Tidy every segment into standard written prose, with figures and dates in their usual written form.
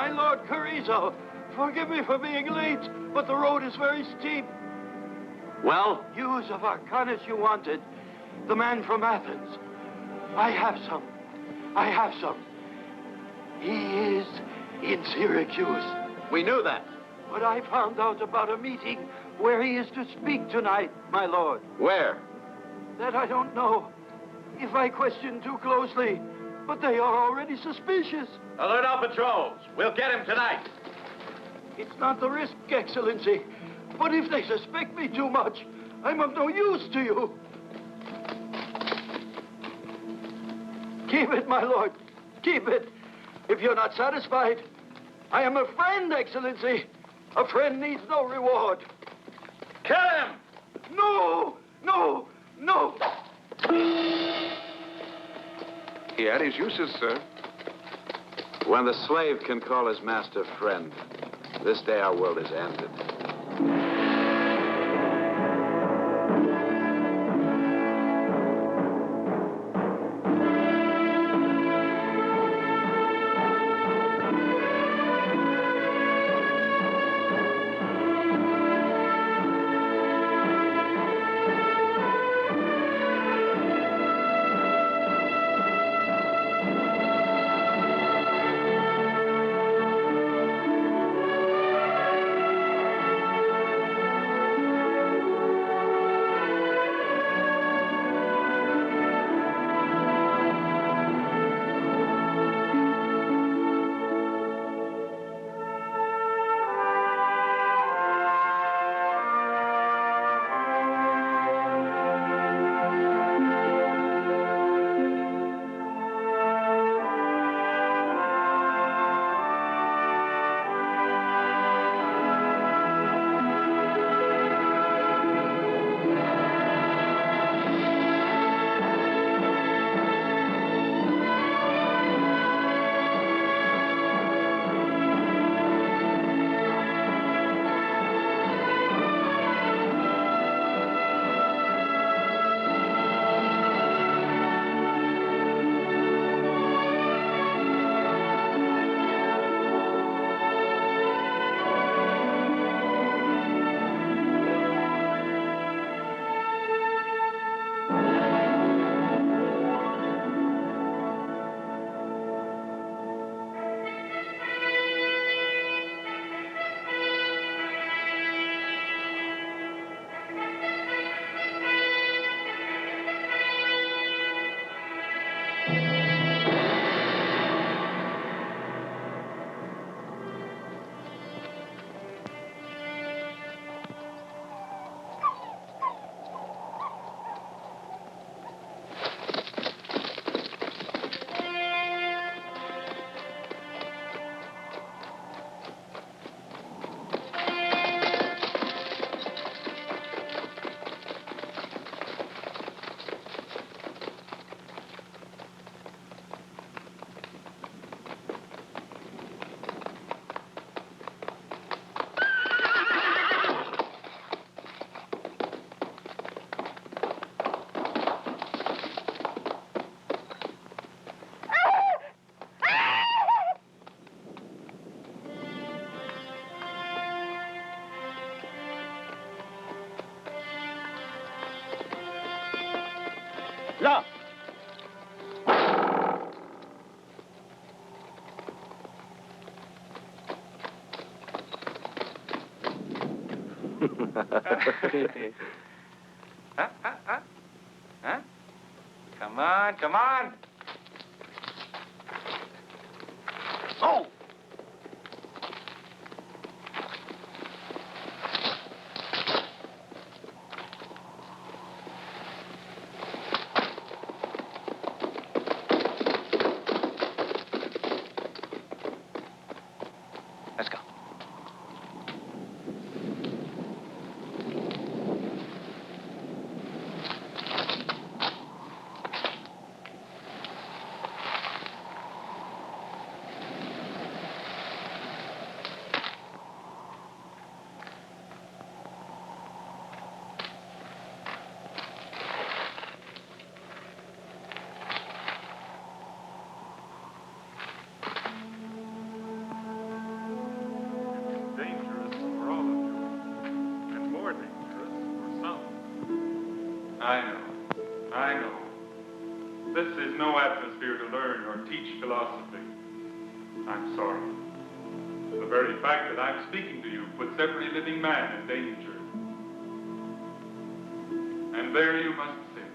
my Lord Carrizo. Forgive me for being late, but the road is very steep. Well? News of Arcanus you wanted. The man from Athens. I have some. He is in Syracuse. We knew that. But I found out about a meeting where he is to speak tonight, my lord. Where? That I don't know. If I question too closely, but they are already suspicious. Alert all patrols. We'll get him tonight. It's not the risk, Excellency. But if they suspect me too much, I'm of no use to you. Keep it, my lord. Keep it. If you're not satisfied, I am a friend, Excellency. A friend needs no reward. Kill him! No! He had his uses, sir. When the slave can call his master friend, this day our world is ended. Là! Huh? Come on. Oh! Let's go. I know. This is no atmosphere to learn or teach philosophy. I'm sorry. The very fact that I'm speaking to you puts every living man in danger. And there you must sit.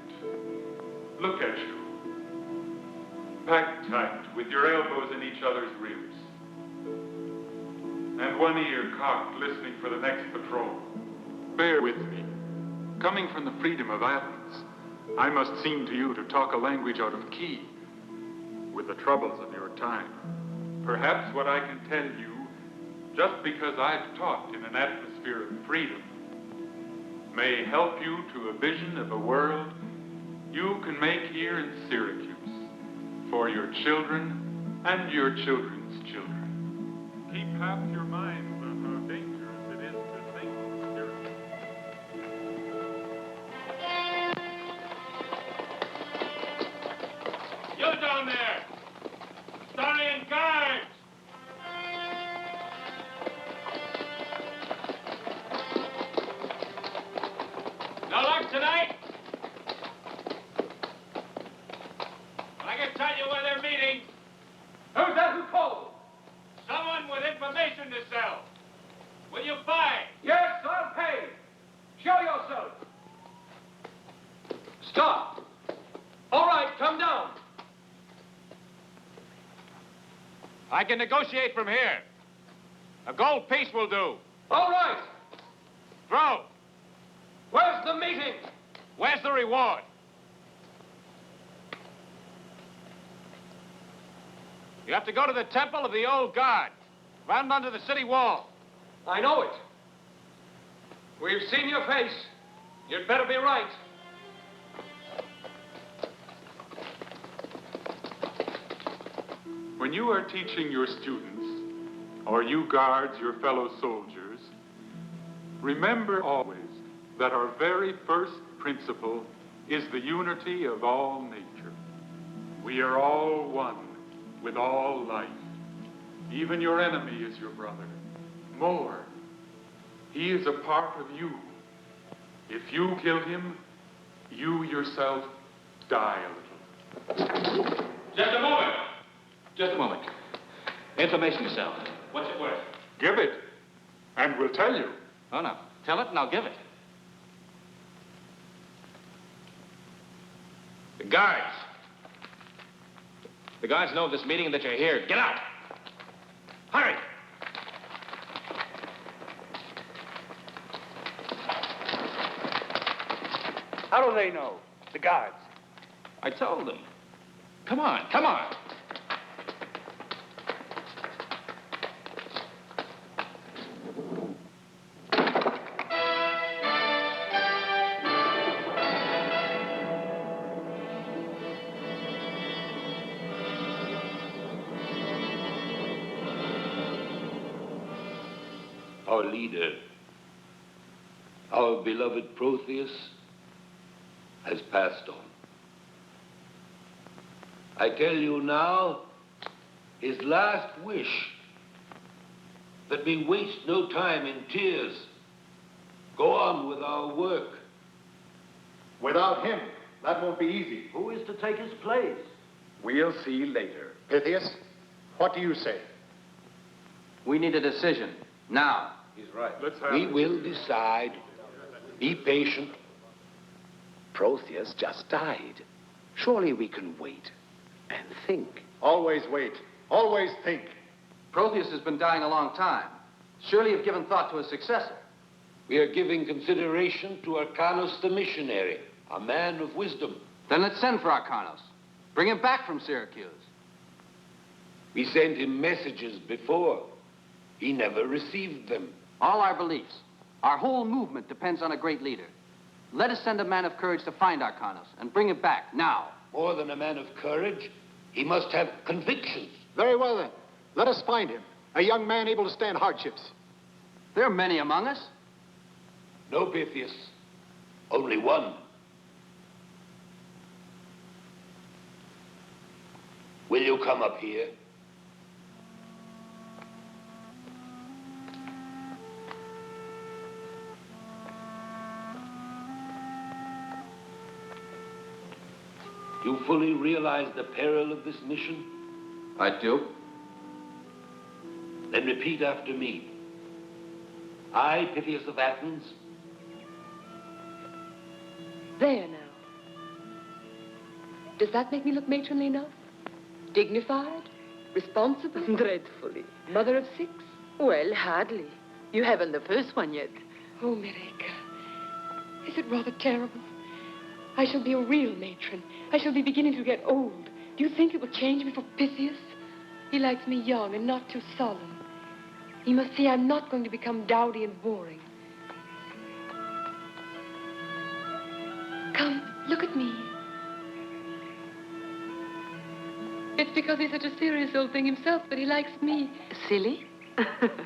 Look at you. Packed tight, with your elbows in each other's ribs. And one ear cocked, listening for the next patrol. Bear with me. Coming from the freedom of Athens, I must seem to you to talk a language out of key with the troubles of your time. Perhaps what I can tell you, just because I've taught in an atmosphere of freedom, may help you to a vision of a world you can make here in Syracuse for your children and your children's children. Keep half your minds on how dangerous it is to think spiritually. You down there! Starian guards! No luck tonight? Well, I can tell you where they're meeting. Who's that who called? Someone with information to sell. Will you buy? Yes, I'll pay. Show yourself. Stop. All right, come down. I can negotiate from here. A gold piece will do. All right. Throw. Where's the meeting? Where's the reward? You have to go to the temple of the old guard, found under the city wall. I know it. We've seen your face. You'd better be right. When you are teaching your students, or you guards your fellow soldiers, remember always that our very first principle is the unity of all nature. We are all one with all life. Even your enemy is your brother. More, he is a part of you. If you kill him, you yourself die a little. Just a moment. Just a moment. Information cell. What's it worth? Give it, and we'll tell you. Oh, no. Tell it and I'll give it. The guards. The guards know of this meeting and that you're here. Get out. Hurry. How do they know? The guards. I told them. Come on, come on. Our leader, our beloved Pythias, has passed on. I tell you now, his last wish, that we waste no time in tears, go on with our work. Without him, that won't be easy. Who is to take his place? We'll see later. Pythias, what do you say? We need a decision. Now. He's right. Let's have We it. will decide. Be patient. Pythias just died. Surely we can wait and think. Always wait. Always think. Pythias has been dying a long time. Surely you've given thought to a successor. We are giving consideration to Arcanos the missionary, a man of wisdom. Then let's send for Arcanos. Bring him back from Syracuse. We sent him messages before. He never received them. All our beliefs, our whole movement depends on a great leader. Let us send a man of courage to find Arcanos and bring him back now. More than a man of courage, he must have convictions. Very well, then. Let us find him. A young man able to stand hardships. There are many among us. No, Pythias. Only one. Will you come up here? You fully realize the peril of this mission? I do. Then repeat after me. I, Pythias of Athens. There now. Does that make me look matronly enough? Dignified? Responsible? Dreadfully. Mother of 6? Well, hardly. You haven't the first one yet. Oh, Mereka. Is it rather terrible? I shall be a real matron. I shall be beginning to get old. Do you think it will change me for Pythias? He likes me young and not too solemn. He must see I'm not going to become dowdy and boring. Come, look at me. It's because he's such a serious old thing himself that he likes me. Silly?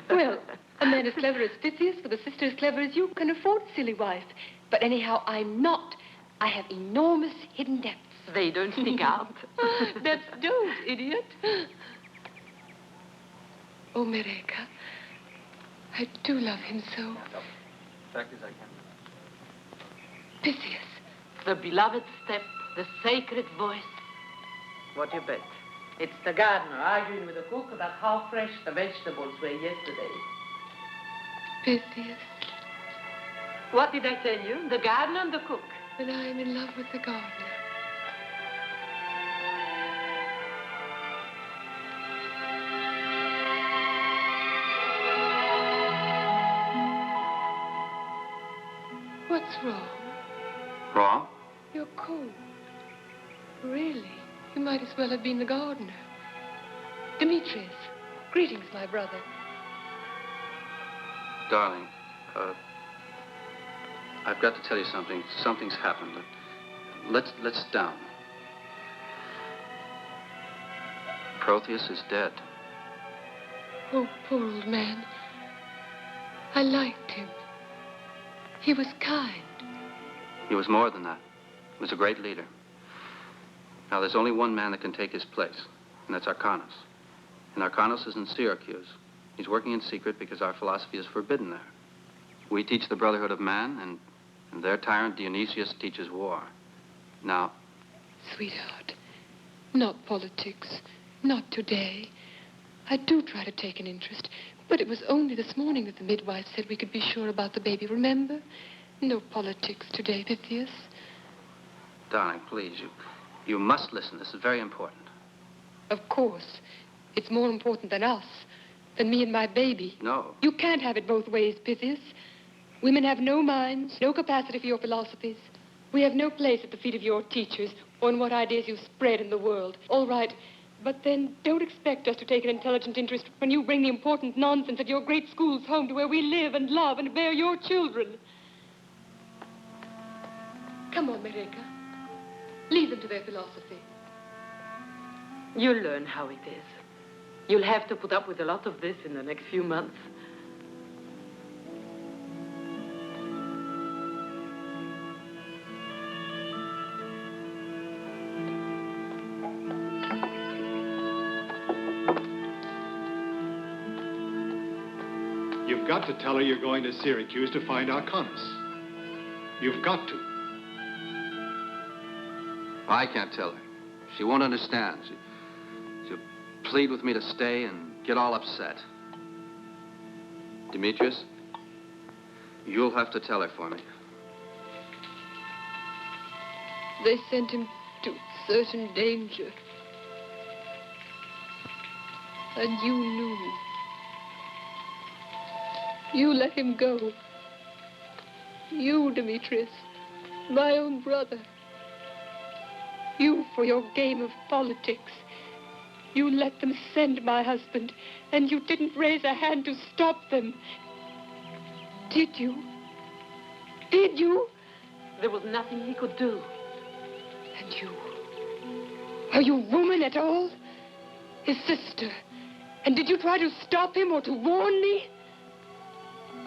Well, a man as clever as Pythias with a sister as clever as you can afford a silly wife. But anyhow, I'm not. I have enormous hidden depths. They don't stick out. That's don't, idiot. Oh, Mereka, I do love him so. Fact is, I can't. Pythias. The beloved step, the sacred voice. What you bet? It's the gardener arguing with the cook about how fresh the vegetables were yesterday. Pythias. What did I tell you? The gardener and the cook. Then I am in love with the gardener. What's wrong? Wrong? You're cold. Really? You might as well have been the gardener. Demetrius, greetings, my brother. Darling, I've got to tell you something. Something's happened. Let's sit down. Protheus is dead. Oh, poor old man. I liked him. He was kind. He was more than that. He was a great leader. Now, there's only one man that can take his place, and that's Arcanos. And Arcanos is in Syracuse. He's working in secret because our philosophy is forbidden there. We teach the brotherhood of man, and their tyrant Dionysius teaches war. Now... Sweetheart, not politics. Not today. I do try to take an interest, but it was only this morning that the midwife said we could be sure about the baby, remember? No politics today, Pythias. Darling, please, you must listen. This is very important. Of course. It's more important than us, than me and my baby. No. You can't have it both ways, Pythias. Women have no minds, no capacity for your philosophies. We have no place at the feet of your teachers or in what ideas you spread in the world. All right, but then don't expect us to take an intelligent interest when you bring the important nonsense of your great schools home to where we live and love and bear your children. Come on, Mereka. Leave them to their philosophy. You'll learn how it is. You'll have to put up with a lot of this in the next few months. You've got to tell her you're going to Syracuse to find Arcanos. You've got to. I can't tell her. She won't understand. She'll plead with me to stay and get all upset. Demetrius, you'll have to tell her for me. They sent him to certain danger. And you knew. You let him go. You, Demetrius, my own brother. You, for your game of politics. You let them send my husband, and you didn't raise a hand to stop them. Did you? Did you? There was nothing he could do. And you? Are you woman at all? His sister. And did you try to stop him or to warn me?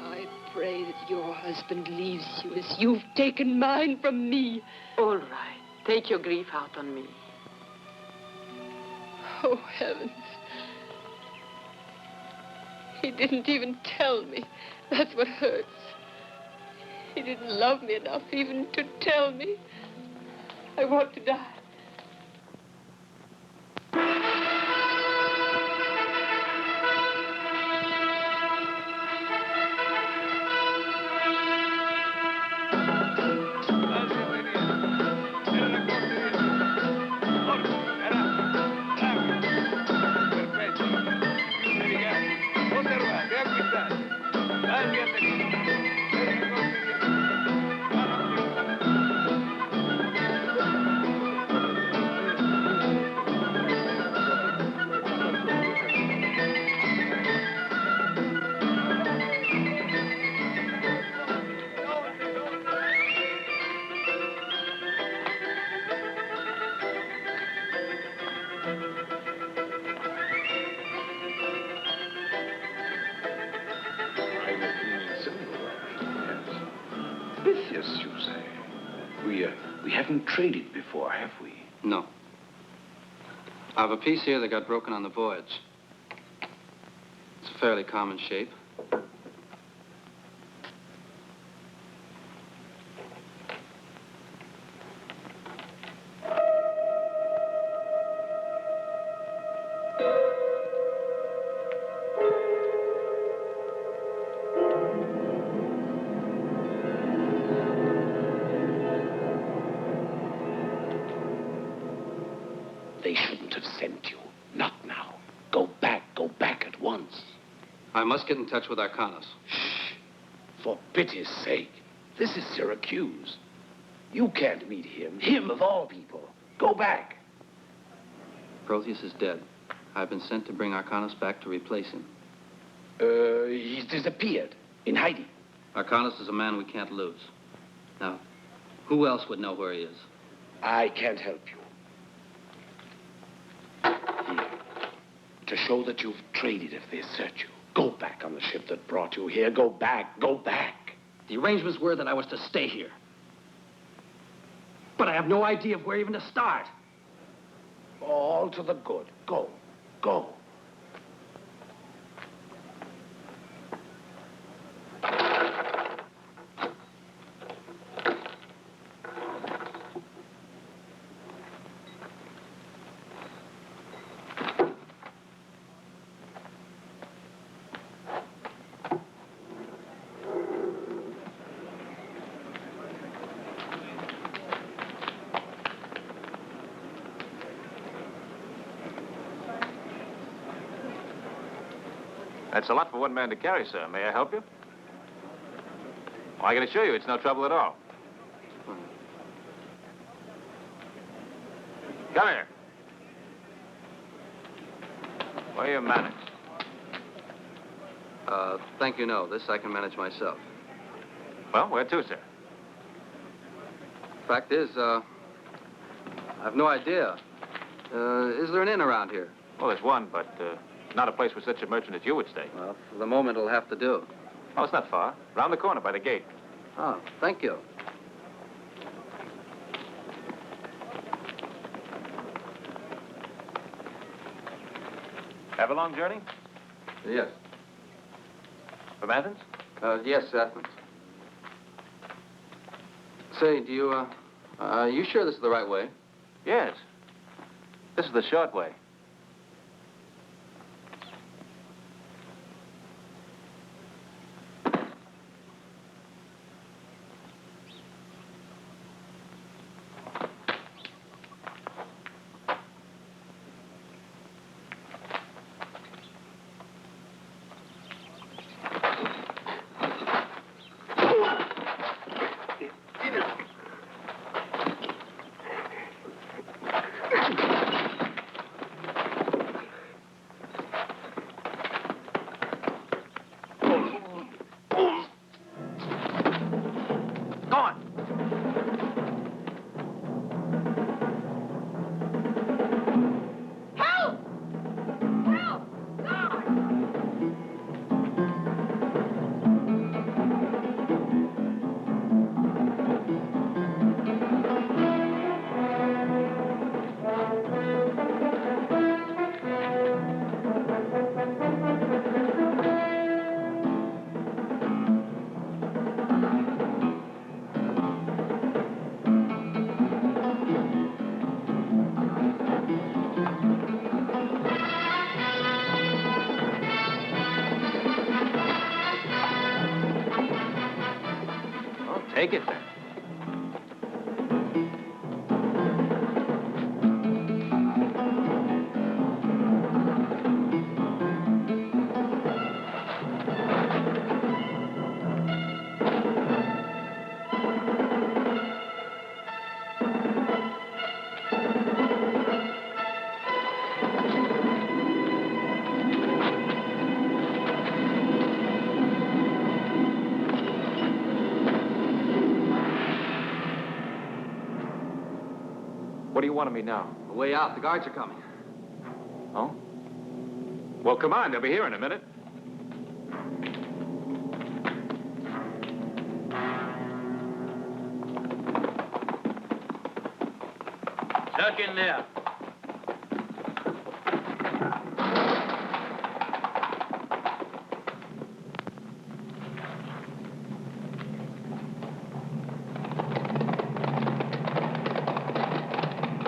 I pray that your husband leaves you as you've taken mine from me. All right. Take your grief out on me. Oh, heavens. He didn't even tell me. That's what hurts. He didn't love me enough even to tell me. I want to die. Pythias, you say? We haven't traded before, have we? No. I have a piece here that got broken on the voyage. It's a fairly common shape. They shouldn't have sent you. Not now. Go back at once. I must get in touch with Arcanus. Shh. For pity's sake. This is Syracuse. You can't meet him. Him of all people. Go back. Protheus is dead. I've been sent to bring Arcanus back to replace him. He's disappeared. In hiding. Arcanus is a man we can't lose. Now, who else would know where he is? I can't help you. Here. To show that you've traded if they search you. Go back on the ship that brought you here. Go back. Go back. The arrangements were that I was to stay here. But I have no idea of where even to start. All to the good. Go. Go. That's a lot for one man to carry, sir. May I help you? Oh, I can assure you it's no trouble at all. Come here. What are your manners? Thank you, no. This I can manage myself. Well, where to, sir? Fact is, I have no idea. Is there an inn around here? Well, there's one, but not a place where such a merchant as you would stay. Well, for the moment, it'll have to do. Oh, it's not far. Round the corner by the gate. Oh, thank you. Have a long journey? Yes. From Athens? Yes, Athens. Say, do you, you sure this is the right way? Yes. This is the short way. Take it, then. What do you want of me now? The way out. The guards are coming. Oh? Well, come on. They'll be here in a minute. Duck in there.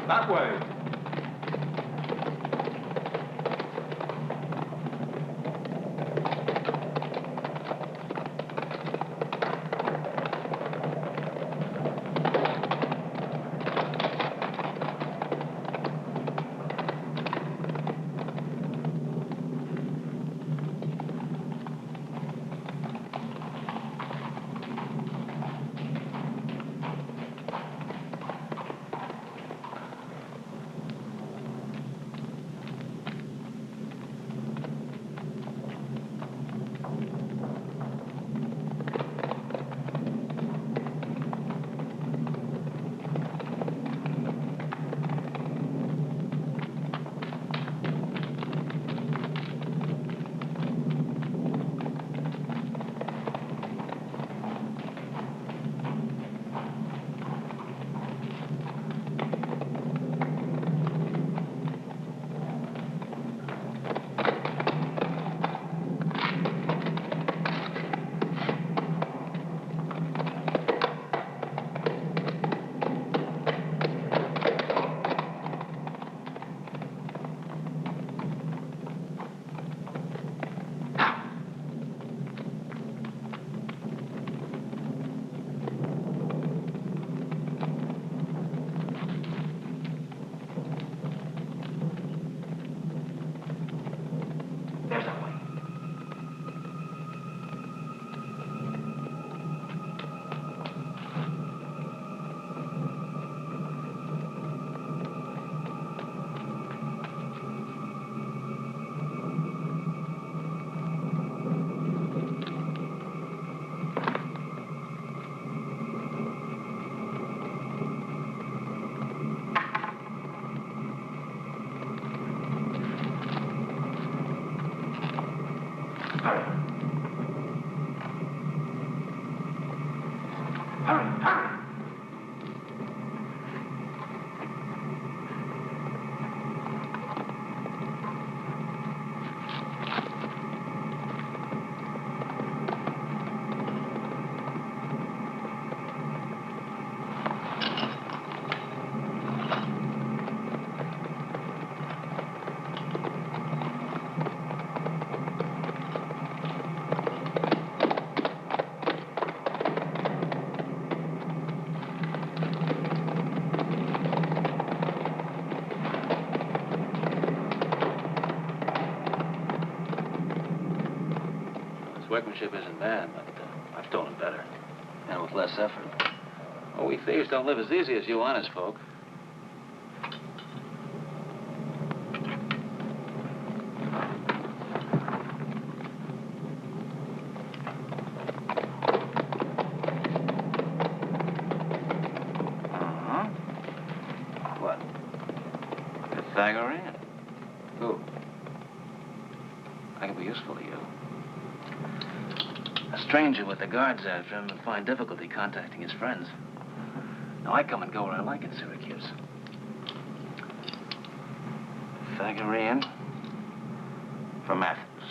That way. Workmanship isn't bad, but I've stolen better. And with less effort. Well, we thieves don't live as easy as you honest folk. Uh-huh. What? Pythagorean. Who? I can be useful to you. A stranger with the guards after him would find difficulty contacting his friends. Now, I come and go where I like in Syracuse. Pythagorean from Athens.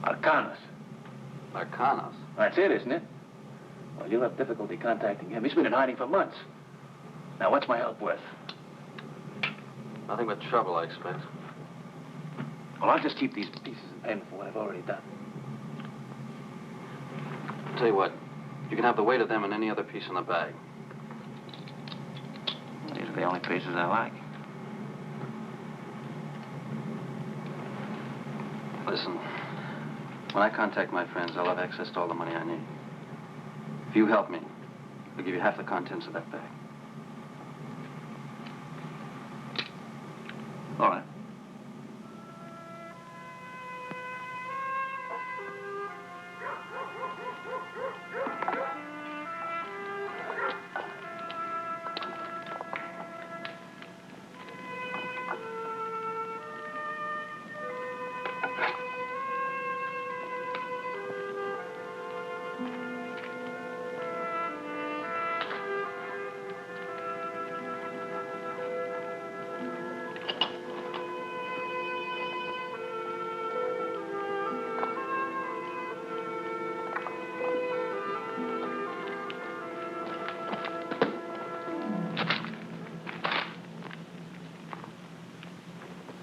Arcanos. Arcanos? That's it, isn't it? Well, you'll have difficulty contacting him. He's been in hiding for months. Now, what's my help worth? Nothing but trouble, I expect. Well, I'll just keep these pieces in payment for what I've already done. I'll tell you what. You can have the weight of them and any other piece in the bag. These are the only pieces I like. Listen, when I contact my friends, I'll have access to all the money I need. If you help me, I'll give you half the contents of that bag. All right.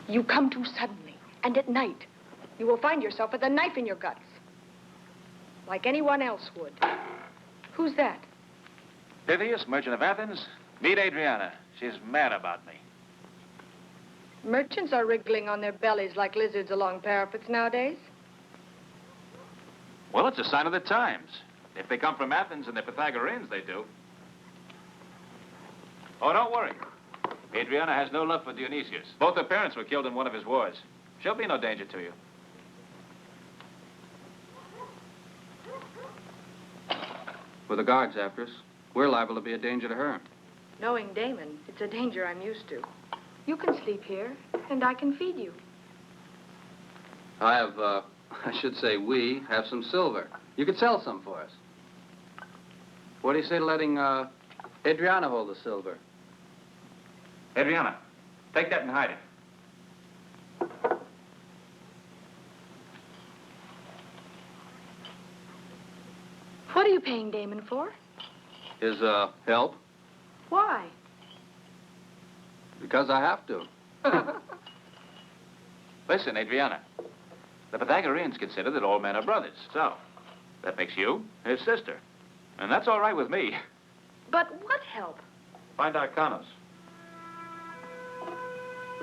You come too suddenly, and at night. You will find yourself with a knife in your guts. Like anyone else would. Who's that? Pythias, merchant of Athens. Meet Adriana. She's mad about me. Merchants are wriggling on their bellies like lizards along parapets nowadays. Well, it's a sign of the times. If they come from Athens and they're Pythagoreans, they do. Oh, don't worry. Adriana has no love for Dionysius. Both her parents were killed in one of his wars. She'll be no danger to you. With the guards after us, we're liable to be a danger to her. Knowing Damon, it's a danger I'm used to. You can sleep here, and I can feed you. I have, I should say we have some silver. You could sell some for us. What do you say to letting, Adriana hold the silver? Adriana, take that and hide it. What are you paying Damon for? His, help? Why? Because I have to. Listen, Adriana. The Pythagoreans consider that all men are brothers. So, that makes you his sister. And that's all right with me. But what help? Find Arcanos.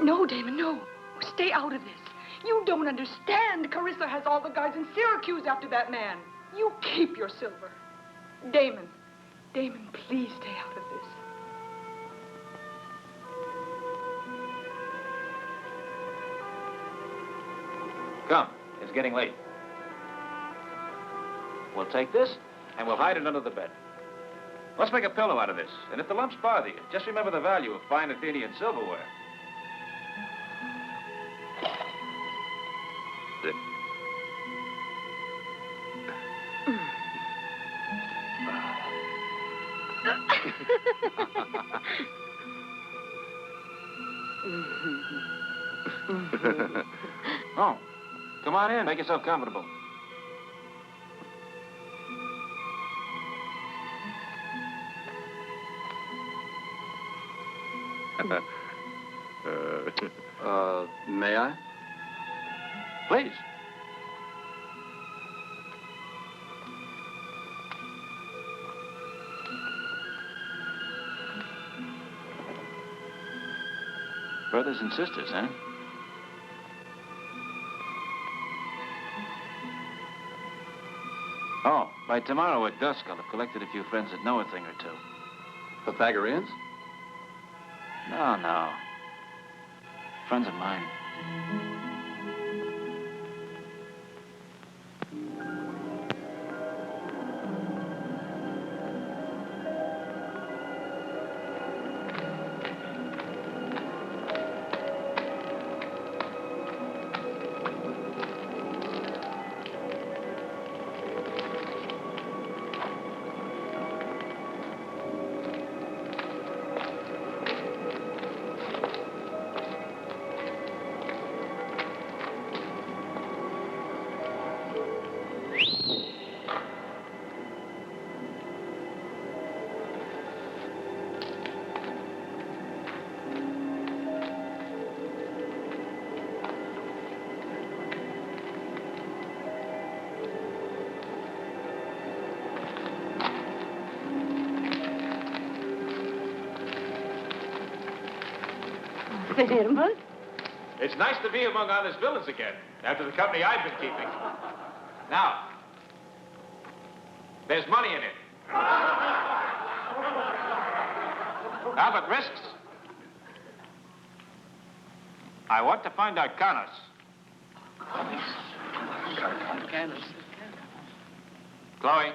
No, Damon, no. Stay out of this. You don't understand. Carissa has all the guys in Syracuse after that man. You keep your silver. Damon, please stay out of this. Come, it's getting late. We'll take this, and we'll hide it under the bed. Let's make a pillow out of this, and if the lumps bother you, just remember the value of fine Athenian silverware. Oh, come on in. Make yourself comfortable. May I? Please. Brothers and sisters, huh? Oh, by tomorrow at dusk, I'll have collected a few friends that know a thing or two. Pythagoreans? No. Friends of mine. Herman? It's nice to be among honest villains again, after the company I've been keeping. Now, there's money in it. Albert risks. I want to find Arcanos. Chloe,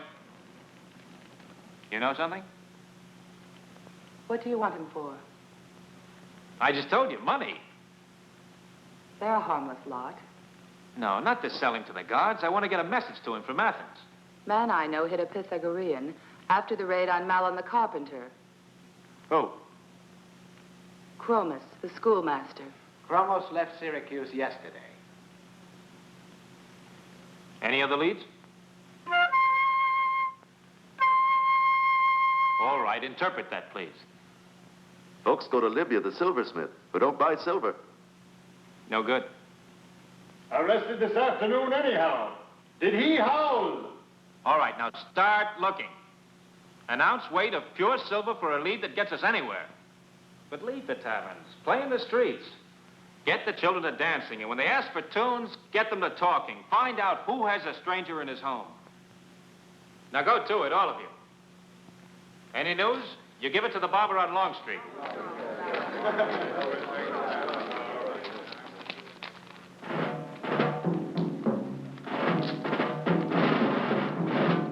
you know something? What do you want him for? I just told you, money. They're a harmless lot. No, not to sell him to the guards. I want to get a message to him from Athens. Man I know hit a Pythagorean after the raid on Malon the carpenter. Who? Chromis, the schoolmaster. Chromos left Syracuse yesterday. Any other leads? All right, interpret that, please. Folks go to Libya, the silversmith, but don't buy silver. No good. Arrested this afternoon anyhow. Did he howl? All right, now start looking. An ounce weight of pure silver for a lead that gets us anywhere. But leave the taverns. Play in the streets. Get the children to dancing, and when they ask for tunes, get them to talking. Find out who has a stranger in his home. Now go to it, all of you. Any news? You give it to the barber on Long Street.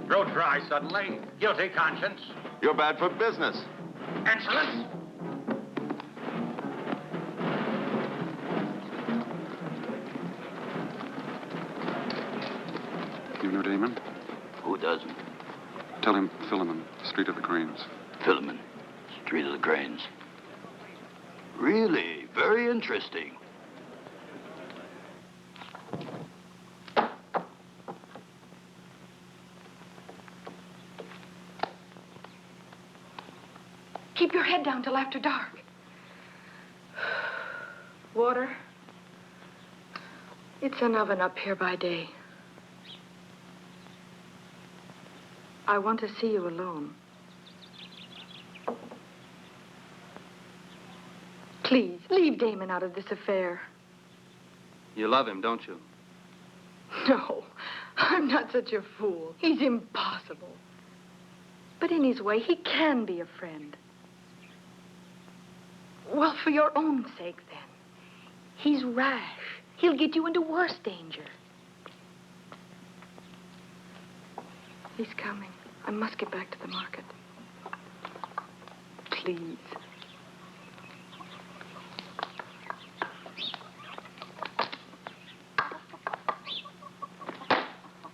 Throat dry suddenly. Guilty conscience. You're bad for business. Insolence. You know Damon? Who doesn't? Tell him Philemon, Street of the Cranes. Philemon, Street of the Cranes. Really? Very interesting. Keep your head down till after dark. Water? It's an oven up here by day. I want to see you alone. Please, leave Damon out of this affair. You love him, don't you? No, I'm not such a fool. He's impossible. But in his way, he can be a friend. Well, for your own sake, then. He's rash. He'll get you into worse danger. He's coming. I must get back to the market. Please.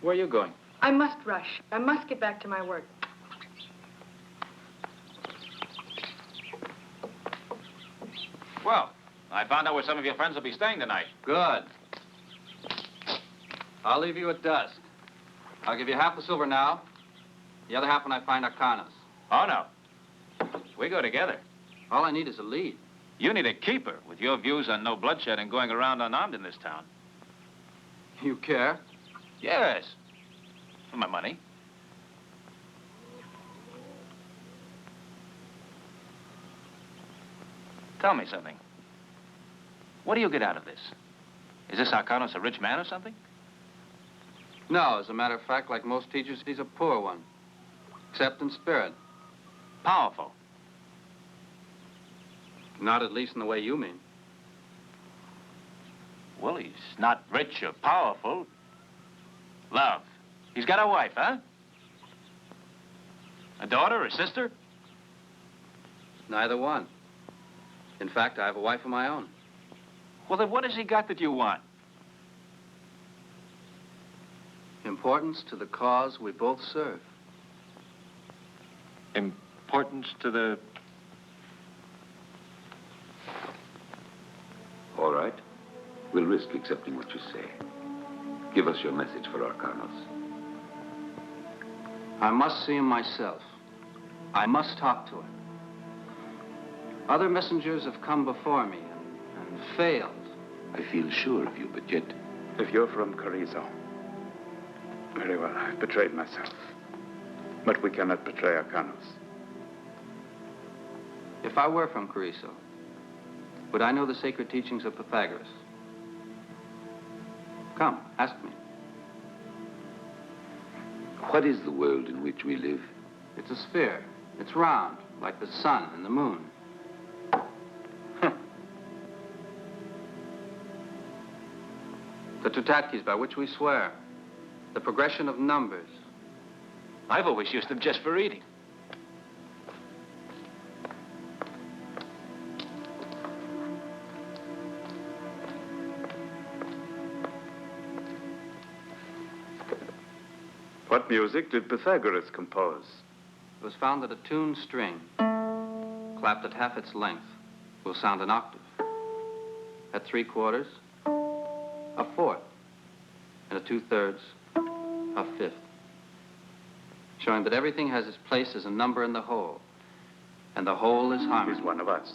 Where are you going? I must rush. I must get back to my work. Well, I found out where some of your friends will be staying tonight. Good. I'll leave you at dusk. I'll give you half the silver now, the other half when I find Arcanas. Oh, no. We go together. All I need is a lead. You need a keeper with your views on no bloodshed and going around unarmed in this town. You care? Yes. For my money. Tell me something. What do you get out of this? Is this Arcanos a rich man or something? No, as a matter of fact, like most teachers, he's a poor one. Except in spirit. Powerful. Not at least in the way you mean. Well, he's not rich or powerful. Love. He's got a wife, huh? A daughter or sister? Neither one. In fact, I have a wife of my own. Well, then what has he got that you want? Importance to the cause we both serve. Importance to the... All right. We'll risk accepting what you say. Give us your message for Arcanos. I must see him myself. I must talk to him. Other messengers have come before me and failed. I feel sure of you, but yet... If you're from Carrizo, very well, I've betrayed myself. But we cannot betray Arcanos. If I were from Carrizo, would I know the sacred teachings of Pythagoras? Come, ask me. What is the world in which we live? It's a sphere. It's round, like the sun and the moon. The Tutatkis by which we swear. The progression of numbers. I've always used them just for eating. What music did Pythagoras compose? It was found that a tuned string, clapped at half its length, will sound an octave. At 3/4, a fourth, and at 2/3, a fifth. Showing that everything has its place as a number in the whole, and the whole is harmony. He's one of us.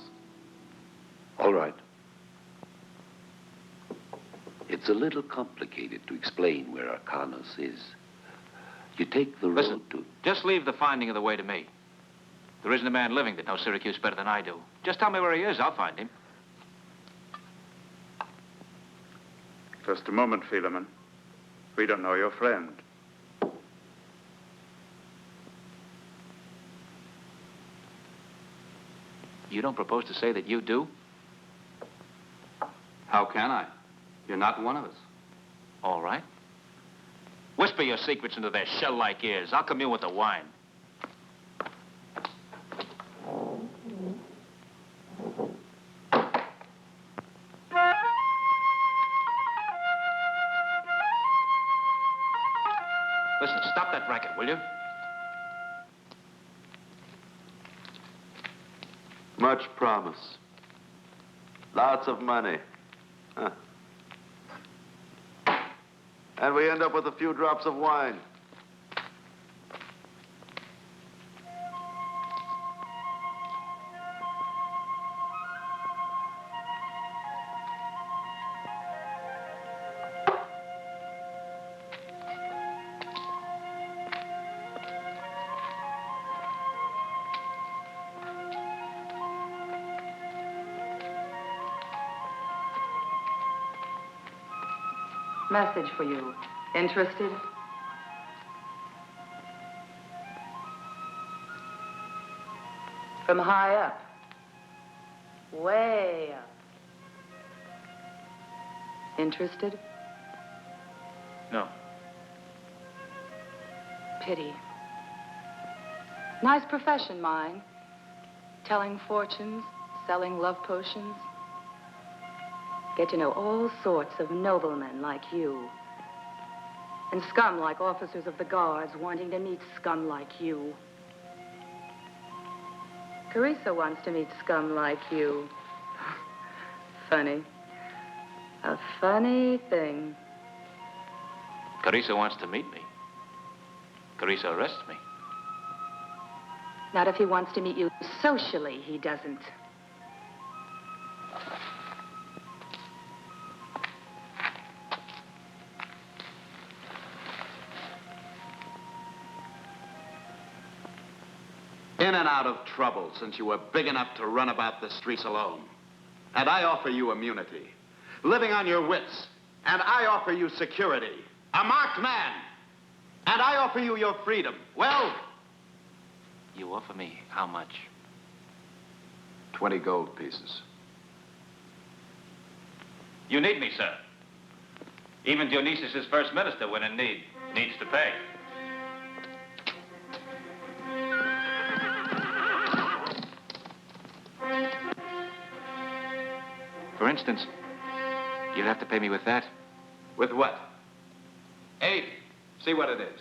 All right. It's a little complicated to explain where Arcanos is. You take the road to... Just leave the finding of the way to me. There isn't a man living that knows Syracuse better than I do. Just tell me where he is, I'll find him. Just a moment, Philemon. We don't know your friend. You don't propose to say that you do? How can I? You're not one of us. All right. Whisper your secrets into their shell-like ears. I'll commune with the wine. Listen, stop that racket, will you? Much promise. Lots of money. Huh. And we end up with a few drops of wine. Message for you. Interested? From high up. Way up. Interested? No. Pity. Nice profession, mine. Telling fortunes, selling love potions. Get to know all sorts of noblemen like you. And scum like officers of the guards wanting to meet scum like you. Carissa wants to meet scum like you. Funny. A funny thing. Carissa wants to meet me. Carissa arrests me. Not if he wants to meet you socially, he doesn't. In and out of trouble since you were big enough to run about the streets alone. And I offer you immunity, living on your wits. And I offer you security, a marked man. And I offer you your freedom. Well, You offer me how much? 20 gold pieces. You need me, sir. Even Dionysius' first minister, when in need, needs to pay. For instance, you'd have to pay me with that. With what? 8. See what it is.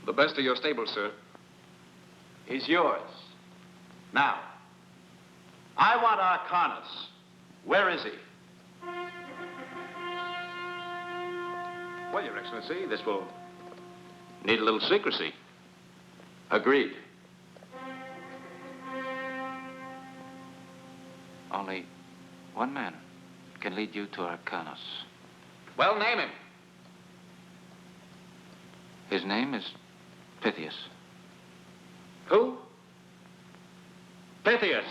The best of your stable, sir. He's yours. Now, I want Arcanos. Where is he? Well, Your Excellency, this will need a little secrecy. Agreed. Only one man can lead you to Arcanos. Well, name him. His name is Pythias. Who? Pythias!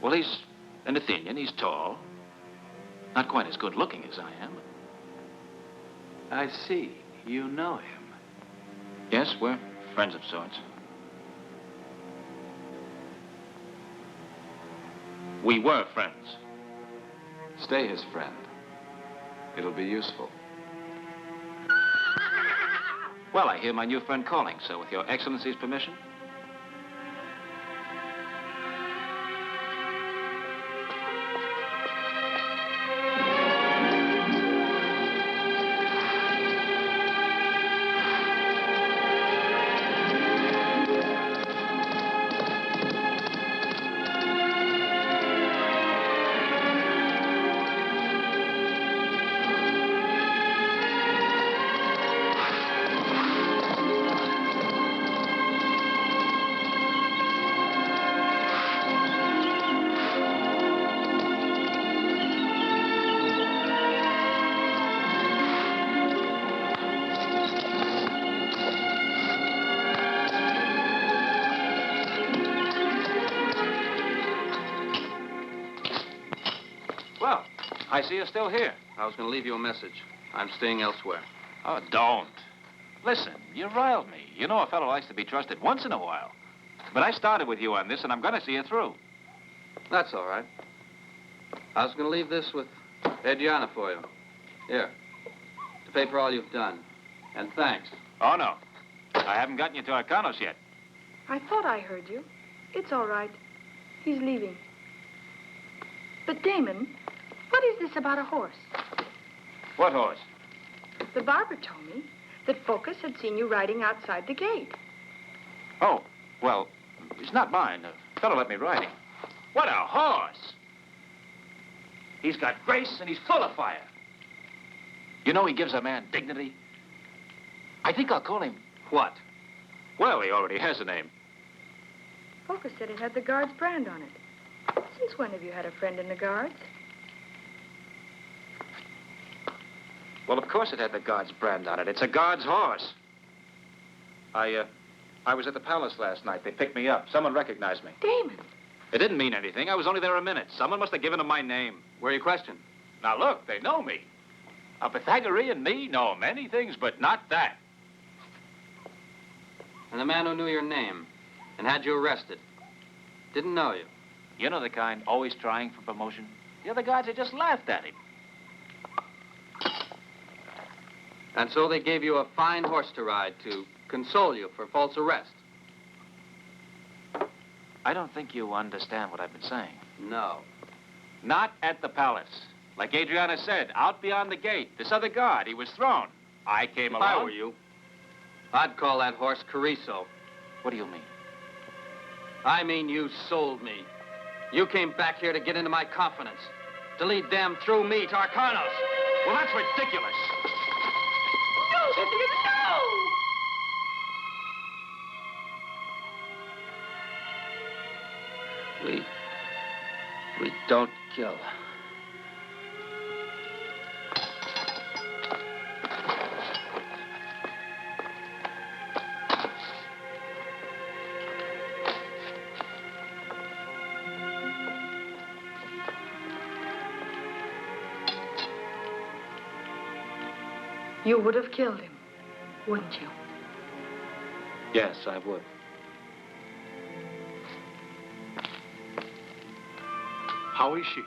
Well, he's an Athenian. He's tall. Not quite as good looking as I am. I see. You know him. Yes, we're friends of sorts. We were friends. Stay his friend. It'll be useful. Well, I hear my new friend calling, so with Your Excellency's permission. I see you're still here. I was going to leave you a message. I'm staying elsewhere. Oh, don't. Listen, you riled me. You know a fellow likes to be trusted once in a while. But I started with you on this, and I'm going to see you through. That's all right. I was going to leave this with Adriana for you. Here. To pay for all you've done. And thanks. Oh, no. I haven't gotten you to Arcanos yet. I thought I heard you. It's all right. He's leaving. But, Damon, what is this about a horse? What horse? The barber told me that Focus had seen you riding outside the gate. Oh, well, it's not mine. A fellow let me ride him. What a horse! He's got grace and he's full of fire. You know he gives a man dignity. I think I'll call him... What? Well, he already has a name. Focus said it had the Guards brand on it. Since when have you had a friend in the Guards? Well, of course it had the Guards brand on it. It's a Guards horse. I was at the palace last night. They picked me up. Someone recognized me. Damon! It didn't mean anything. I was only there a minute. Someone must have given them my name. Where are you questioned? Now, look, they know me. A Pythagorean me know many things, but not that. And the man who knew your name and had you arrested didn't know you. You know the kind, always trying for promotion? The other guards had just laughed at him. And so they gave you a fine horse to ride to console you for false arrest. I don't think you understand what I've been saying. No. Not at the palace. Like Adriana said, out beyond the gate. This other guard, he was thrown. I came along. If I were you, I'd call that horse Carrizo. What do you mean? I mean you sold me. You came back here to get into my confidence, to lead them through me to Arcanos. Well, that's ridiculous. No, Pythias, no! We don't kill. You would have killed him, wouldn't you? Yes, I would. How is she?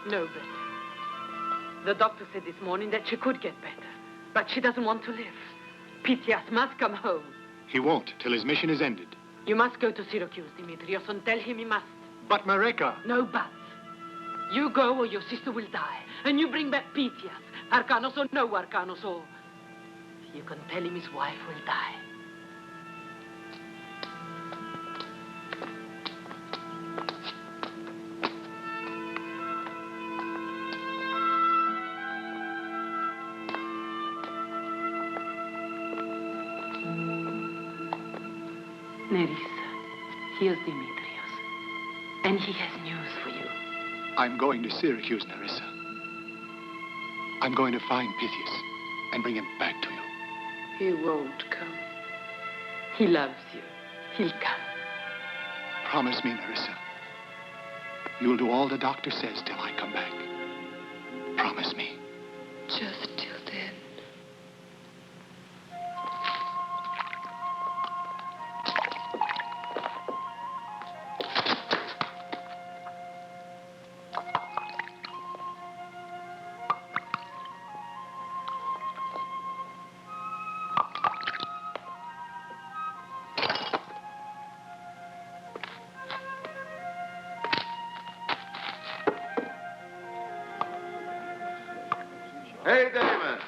No better. The doctor said this morning that she could get better, but she doesn't want to live. Pythias must come home. He won't till his mission is ended. You must go to Syracuse, Demetrios, and tell him he must. But Mareka... No buts. You go or your sister will die, and you bring back Pythias. Arcanos or no Arcanos, or you can tell him his wife will die. Nerissa, here's Demetrios, and he has news for you. I'm going to Syracuse, Nerissa. I'm going to find Pythias and bring him back to you. He won't come. He loves you. He'll come. Promise me, Nerissa. You'll do all the doctor says till I come back. Promise me. Just till then. Hey, Damon.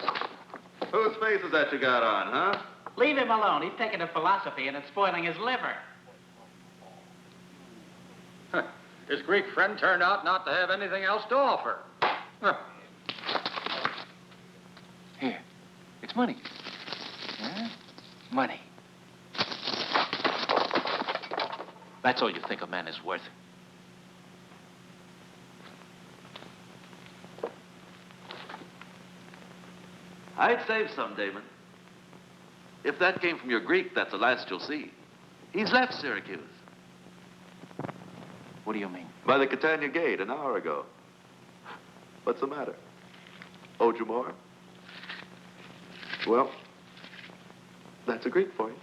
Whose face is that you got on, huh? Leave him alone. He's taking to philosophy and it's spoiling his liver. His Greek friend turned out not to have anything else to offer. Here, it's money. Huh? Money. That's all you think a man is worth. I'd save some, Damon. If that came from your Greek, that's the last you'll see. He's left Syracuse. What do you mean? By the Catania Gate an hour ago. What's the matter? Owed you more? Well, that's a Greek for you.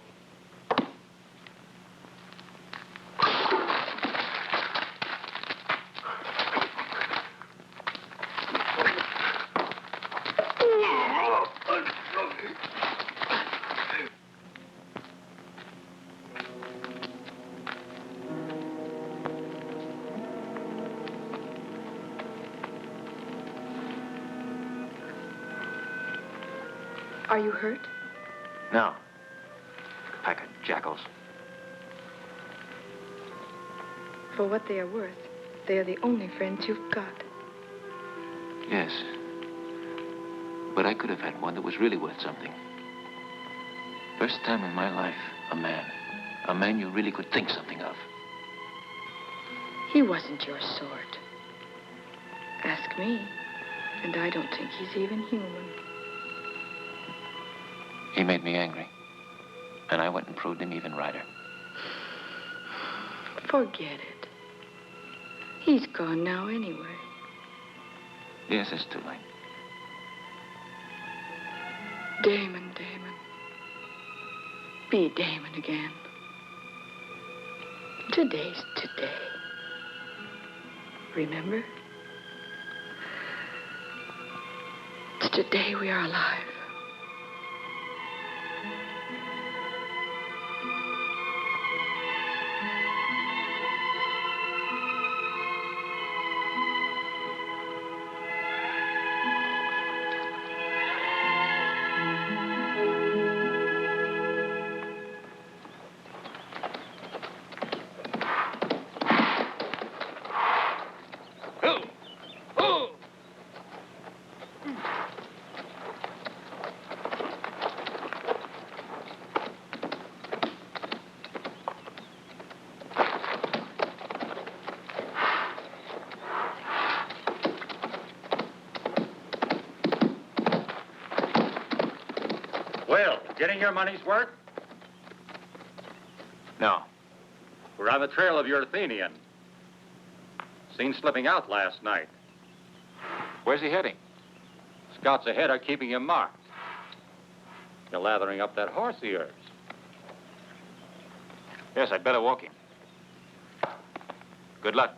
Are you hurt? No. Pack of jackals. For what they are worth, they are the only friends you've got. Yes. But I could have had one that was really worth something. First time in my life, a man. A man you really could think something of. He wasn't your sort. Ask me, and I don't think he's even human. He made me angry. And I went and proved him even righter. Forget it. He's gone now anyway. Yes, it's too late. Damon, Damon. Be Damon again. Today's today. Remember? It's today we are alive. Well, getting your money's worth? No. We're on the trail of your Athenian. Seen slipping out last night. Where's he heading? Scouts ahead are keeping him marked. You're lathering up that horse of yours. Yes, I'd better walk him. Good luck.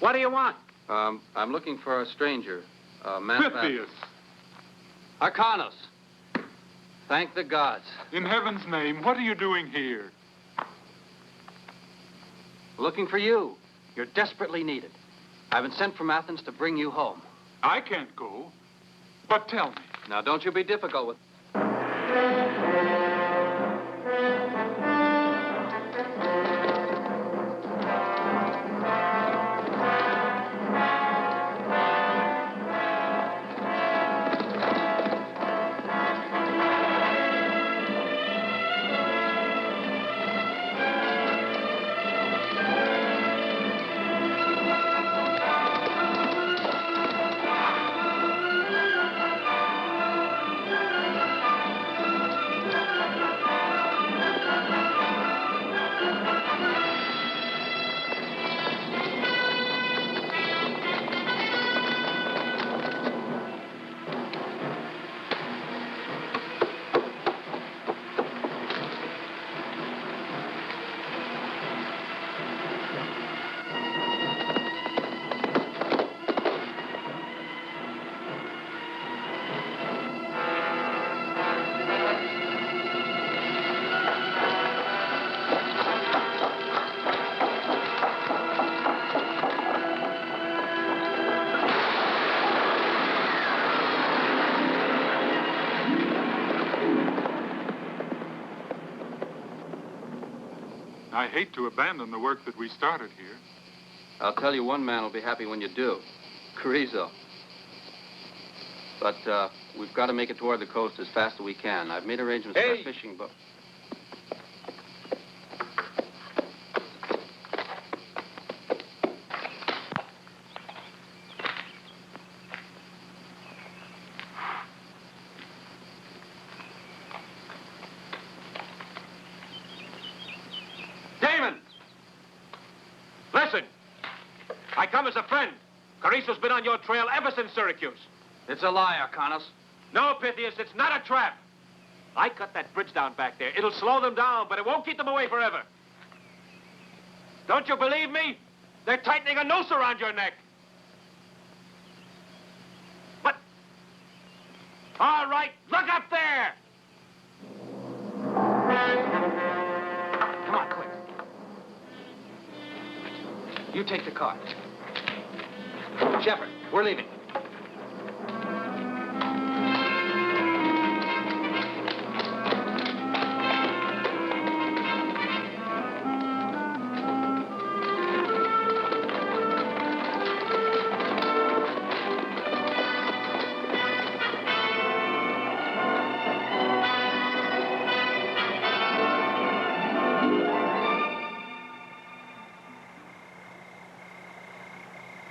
What do you want? I'm looking for a stranger. A man of Pythias. Arcanos. Thank the gods. In heaven's name, what are you doing here? Looking for you. You're desperately needed. I've been sent from Athens to bring you home. I can't go. But tell me. Now, don't you be difficult with... I hate to abandon the work that we started here. I'll tell you, one man will be happy when you do. Carrizo. But we've got to make it toward the coast as fast as we can. I've made arrangements for a fishing boat. Damon! Listen! I come as a friend. Carrizo's been on your trail ever since Syracuse. It's a lie, Arcanos. No, Pythias, it's not a trap. I cut that bridge down back there. It'll slow them down, but it won't keep them away forever. Don't you believe me? They're tightening a noose around your neck. What? All right, look up there! Come on, quick. You take the car. Shepard, we're leaving.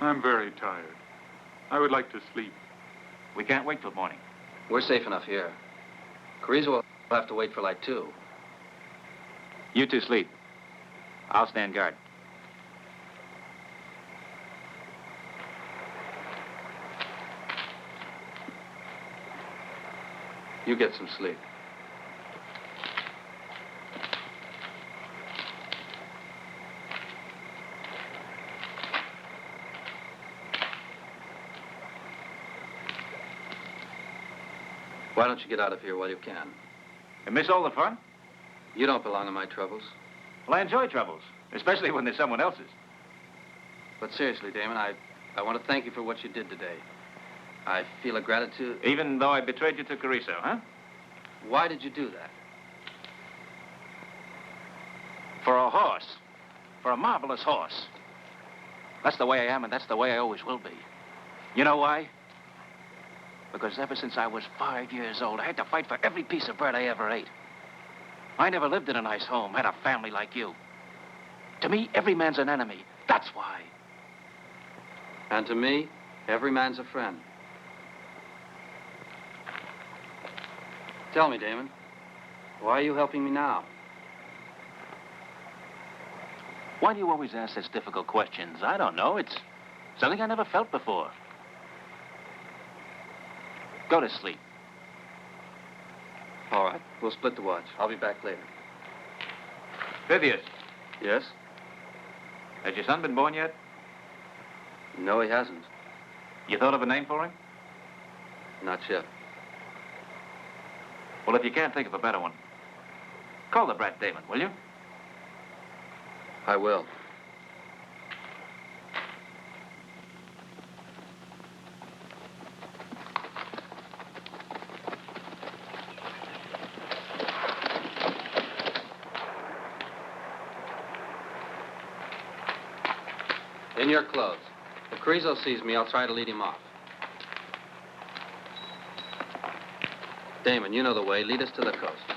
I'm very tired. I would like to sleep. We can't wait till morning. We're safe enough here. Carrizo will have to wait for light, too. You two sleep. I'll stand guard. You get some sleep. Why don't you get out of here while you can? You miss all the fun? You don't belong in my troubles. Well, I enjoy troubles, especially when they're someone else's. But seriously, Damon, I want to thank you for what you did today. I feel a gratitude... Even though I betrayed you to Carrizo, huh? Why did you do that? For a horse. For a marvelous horse. That's the way I am, and that's the way I always will be. You know why? Because ever since I was 5 years old, I had to fight for every piece of bread I ever ate. I never lived in a nice home, had a family like you. To me, every man's an enemy. That's why. And to me, every man's a friend. Tell me, Damon, why are you helping me now? Why do you always ask such difficult questions? I don't know. It's something I never felt before. Go to sleep. All right, we'll split the watch. I'll be back later. Pythias. Yes? Has your son been born yet? No, he hasn't. You thought of a name for him? Not yet. Well, if you can't think of a better one, call the brat Damon, will you? I will. In your clothes. If Carrizo sees me, I'll try to lead him off. Damon, you know the way. Lead us to the coast.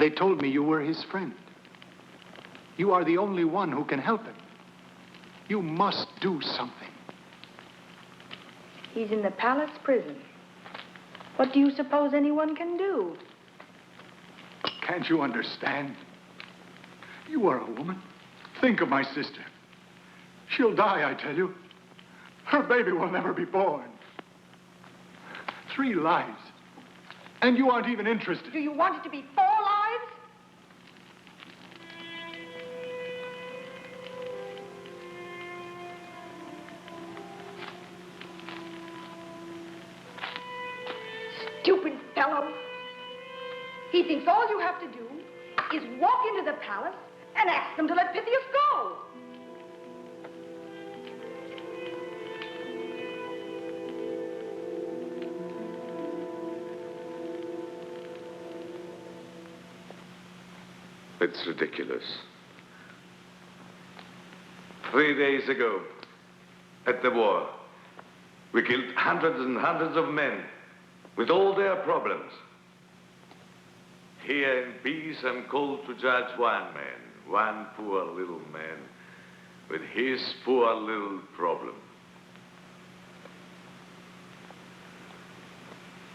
They told me you were his friend. You are the only one who can help him. You must do something. He's in the palace prison. What do you suppose anyone can do? Can't you understand? You are a woman. Think of my sister. She'll die, I tell you. Her baby will never be born. 3 lives. And you aren't even interested. Do you want it to be 4 lives? Stupid fellow. He thinks all you have to do is walk into the palace and ask them to let Pythias go. It's ridiculous. 3 days ago, at the war, we killed hundreds and hundreds of men with all their problems. Here in peace, I'm called to judge one man, one poor little man, with his poor little problem.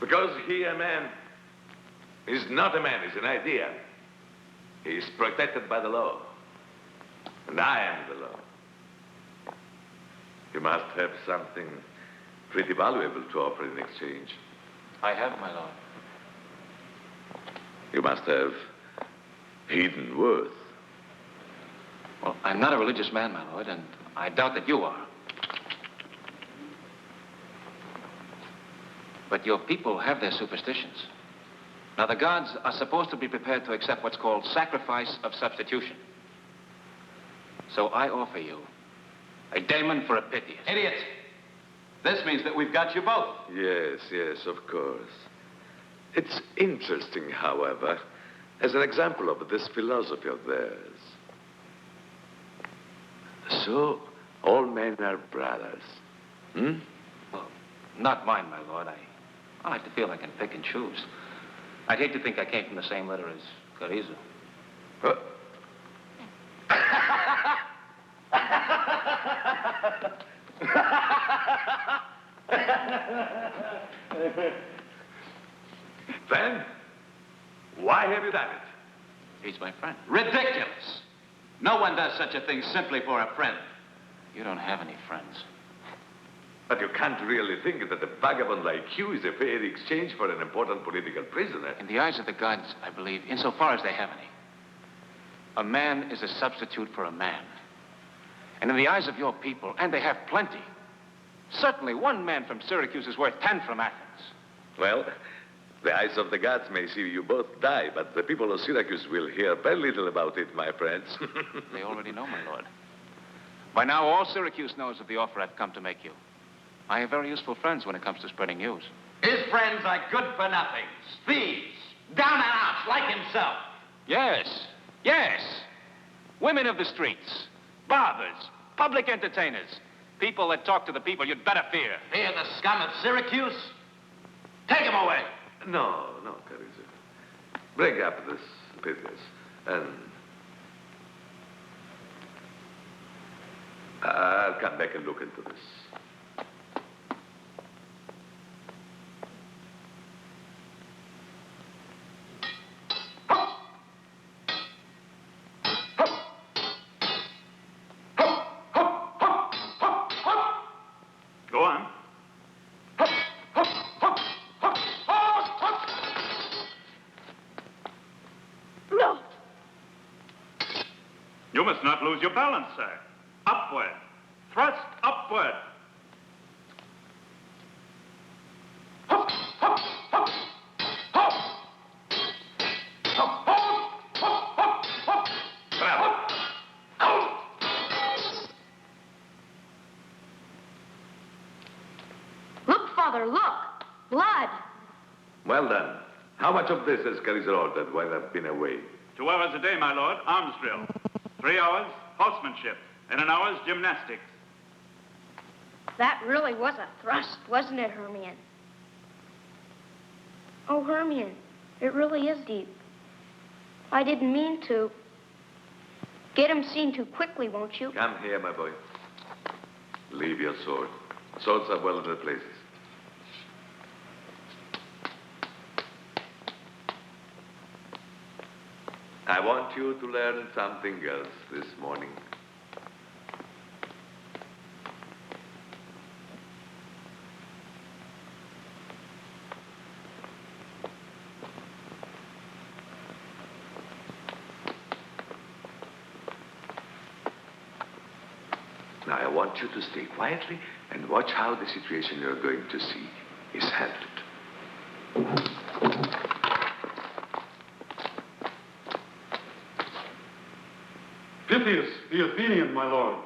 Because he, a man, is not a man, he's an idea. He's protected by the law. And I am the law. You must have something pretty valuable to offer in exchange. I have, my lord. You must have hidden worth. Well, I'm not a religious man, my lord, and I doubt that you are. But your people have their superstitions. Now, the gods are supposed to be prepared to accept what's called sacrifice of substitution. So I offer you a Damon for a Pythias. Idiot! This means that we've got you both. Yes, yes, of course. It's interesting, however, as an example of this philosophy of theirs. So, all men are brothers. Hmm? Well, not mine, my lord. I like to feel I can pick and choose. I'd hate to think I came from the same litter as Carrizo. Then, why have you done it? He's my friend. Ridiculous! No one does such a thing simply for a friend. You don't have any friends. But you can't really think that a vagabond like you is a fair exchange for an important political prisoner. In the eyes of the gods, I believe, insofar as they have any, a man is a substitute for a man. And in the eyes of your people, and they have plenty, certainly 1 man from Syracuse is worth 10 from Athens. Well, the eyes of the gods may see you both die, but the people of Syracuse will hear very little about it, my friends. They already know, my lord. By now, all Syracuse knows of the offer I've come to make you. I have very useful friends when it comes to spreading news. His friends are good-for-nothings, thieves, down-and-outs like himself. Yes, yes. Women of the streets, barbers, public entertainers, people that talk to the people you'd better fear. Fear the scum of Syracuse? Take him away. No, Carrizo. Bring up this Pythias, and I'll come back and look into this. Go on. No. You must not lose your balance, sir. Upward. Thrust upward. Look, Father, look. Blood. Well done. How much of this has Carrizo ordered while I've been away? 2 hours a day, my lord, arms drill. 3 hours, horsemanship. And an hour's gymnastics. That really was a thrust, wasn't it, Hermione? Oh, Hermione, it really is deep. I didn't mean to. Get him seen too quickly, won't you? Come here, my boy. Leave your sword. Swords are well in their places. I want you to learn something else this morning. Now, I want you to stay quietly and watch how the situation you're going to see is handled. Pythias, the Athenian, my lord.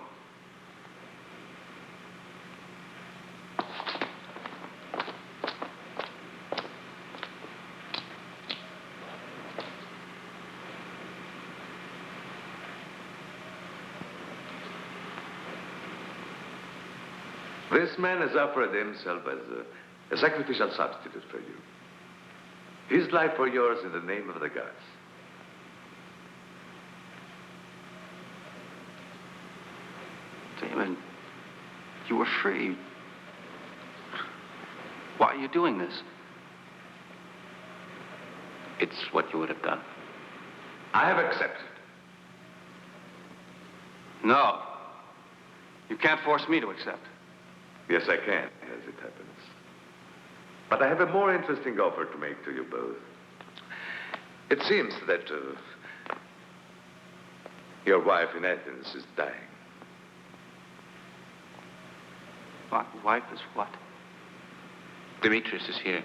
This man has offered himself as a sacrificial substitute for you. His life for yours in the name of the gods. Damon, you were free. Why are you doing this? It's what you would have done. I have accepted. No. You can't force me to accept. Yes, I can, as it happens. But I have a more interesting offer to make to you both. It seems that your wife in Athens is dying. My wife is what? Demetrius is here.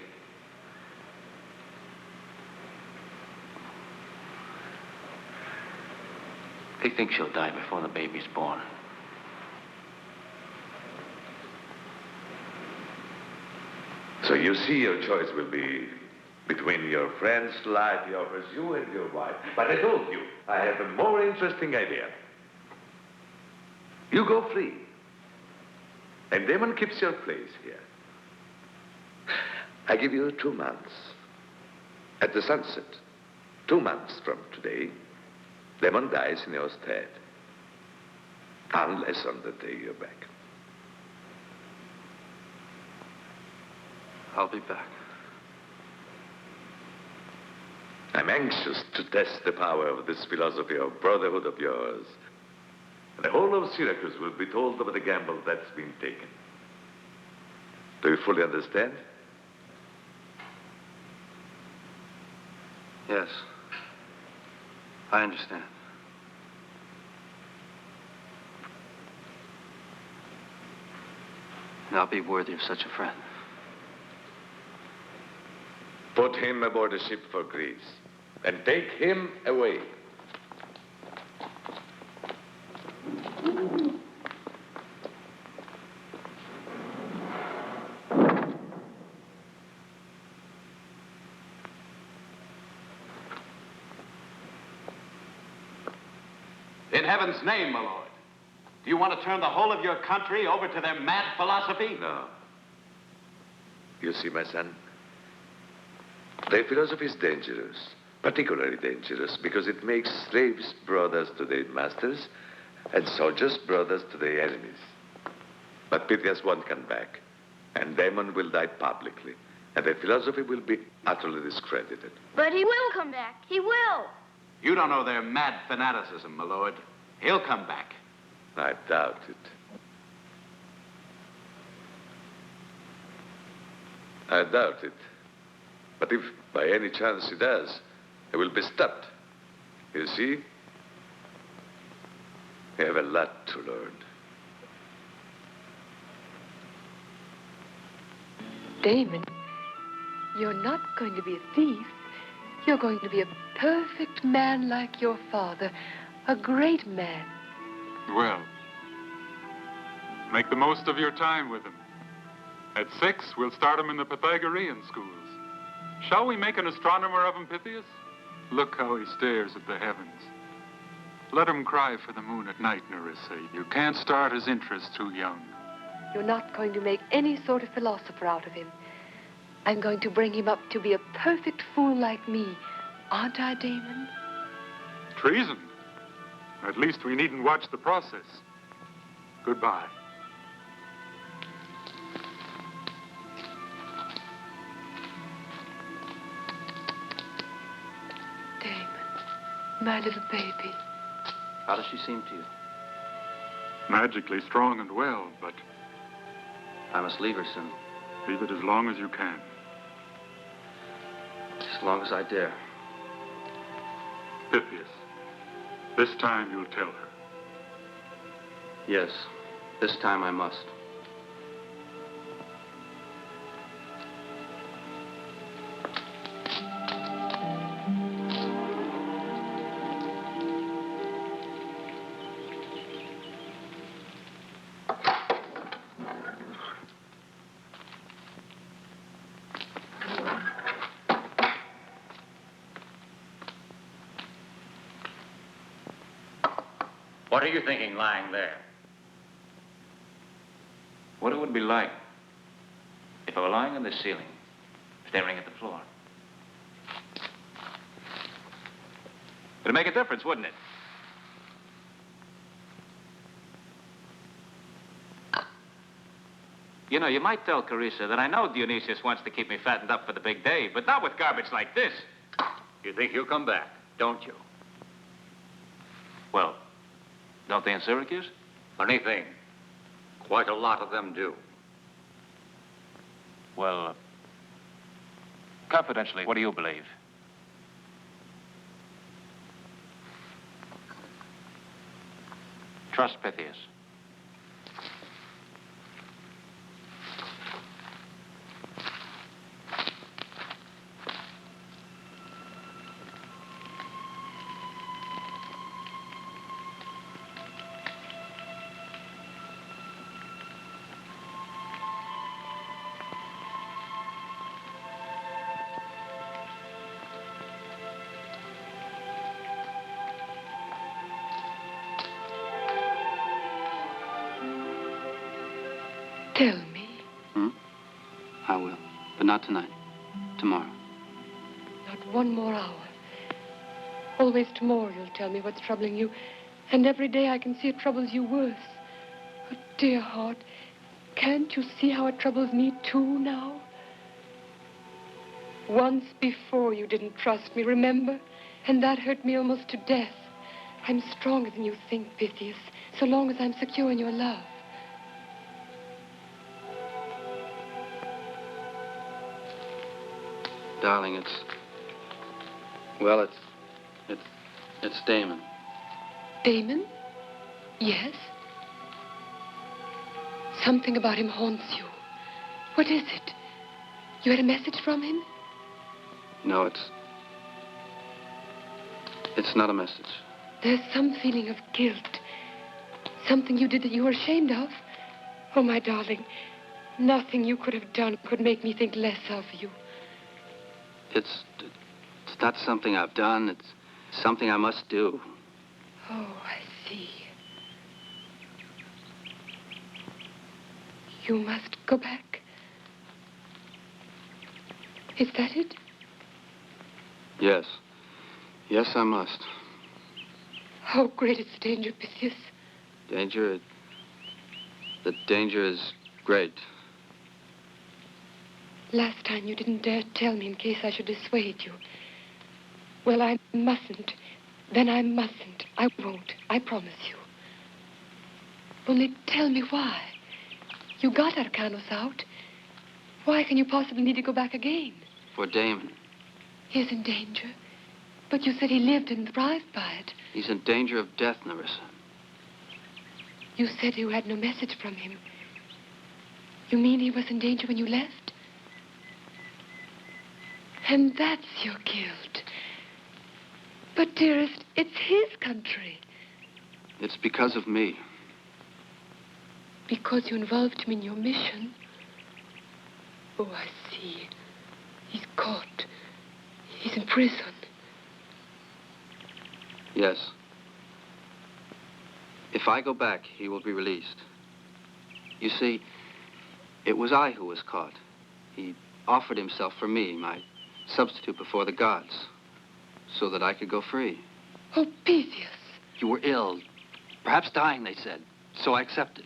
They think she'll die before the baby's born. So you see, your choice will be between your friend's life he offers you and your wife. But I told you, I have a more interesting idea. You go free. And Damon keeps your place here. I give you 2 months. At the sunset, 2 months from today, Damon dies in your stead. Unless on the day you're back. I'll be back. I'm anxious to test the power of this philosophy of brotherhood of yours. And the whole of Syracuse will be told of the gamble that's been taken. Do you fully understand? Yes. I understand. And I'll be worthy of such a friend. Put him aboard a ship for Greece and take him away. In heaven's name, my lord, do you want to turn the whole of your country over to their mad philosophy? No. You see, my son, their philosophy is dangerous, particularly dangerous, because it makes slaves brothers to their masters and soldiers brothers to their enemies. But Pythias won't come back, and Damon will die publicly, and their philosophy will be utterly discredited. But he will come back. He will. You don't know their mad fanaticism, my lord. He'll come back. I doubt it. I doubt it. But if by any chance he does, he will be stopped. You see? We have a lot to learn. Damon, you're not going to be a thief. You're going to be a perfect man like your father, a great man. Well, make the most of your time with him. At 6, we'll start him in the Pythagorean schools. Shall we make an astronomer of him, Pythias? Look how he stares at the heavens. Let him cry for the moon at night, Nerissa. You can't start his interest too young. You're not going to make any sort of philosopher out of him. I'm going to bring him up to be a perfect fool like me. Aren't I, Damon? treason. At least we needn't watch the process. Goodbye. Damon, my little baby. How does she seem to you? Magically strong and well, but I must leave her soon. leave it as long as you can. As long as I dare. Pythias, this time you'll tell her. Yes, this time I must. What are you thinking lying there? What it would be like if I were lying on the ceiling, staring at the floor. It'd make a difference, wouldn't it? You know, you might tell Carissa that I know Dionysius wants to keep me fattened up for the big day, but not with garbage like this. You think he'll come back, don't you? Well, don't they in Syracuse? Funny thing. Quite a lot of them do. Well, confidentially, what do you believe? Trust Pythias. Tell me. I will, but not tonight. Tomorrow. Not one more hour. Always tomorrow you'll tell me what's troubling you. And every day I can see it troubles you worse. Oh, dear heart, can't you see how it troubles me too now? Once before you didn't trust me, remember? And that hurt me almost to death. I'm stronger than you think, Pythias, so long as I'm secure in your love. Darling, it's Damon. Damon? Yes? Something about him haunts you. What is it? You had a message from him? No, it's not a message. There's some feeling of guilt. Something you did that you were ashamed of. Oh, my darling, nothing you could have done could make me think less of you. It's not something I've done. It's something I must do. Oh, I see. You must go back. Is that it? Yes. Yes, I must. How great is the danger, Pythias? Danger? The danger is great. Last time you didn't dare tell me in case I should dissuade you. Well, I mustn't. Then I mustn't. I won't. I promise you. Only tell me why. You got Arcanos out. Why can you possibly need to go back again? For Damon. He's in danger. But you said he lived and thrived by it. He's in danger of death, Nerissa. You said you had no message from him. You mean he was in danger when you left? And that's your guilt. But, dearest, it's his country. It's because of me. Because you involved him in your mission? Oh, I see. He's caught. He's in prison. Yes. If I go back, he will be released. You see, it was I who was caught. He offered himself for me, my substitute before the gods, so that I could go free. Oh, Pythias. You were ill. Perhaps dying, they said. So I accepted.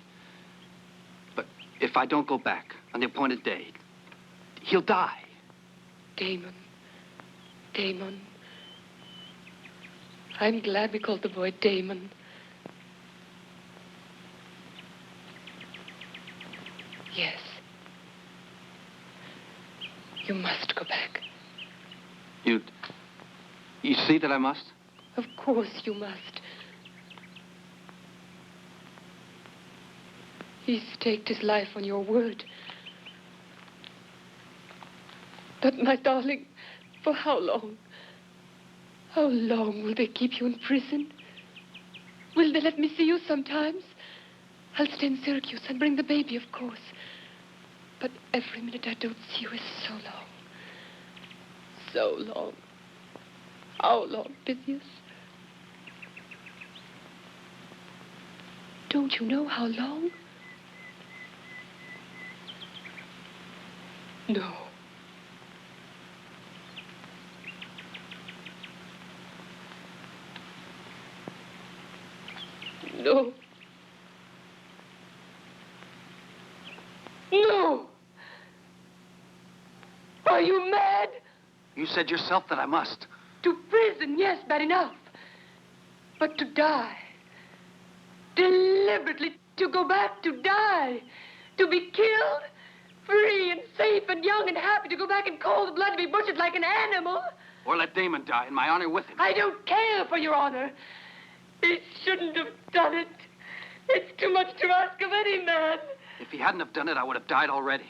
But if I don't go back on the appointed day, he'll die. Damon. Damon. I'm glad we called the boy Damon. Yes. You must go back. You see that I must? Of course you must. He staked his life on your word. But, my darling, for how long? How long will they keep you in prison? Will they let me see you sometimes? I'll stay in Syracuse and bring the baby, of course. But every minute I don't see you is so long. So long. How long, Pythias? Don't you know how long? No. No. No! Are you mad? You said yourself that I must. To prison, yes, bad enough. But to die. Deliberately to go back to die. To be killed. Free and safe and young and happy to go back in cold blood to be butchered like an animal. Or let Damon die in my honor with him. I don't care for your honor. He shouldn't have done it. It's too much to ask of any man. If he hadn't have done it, I would have died already.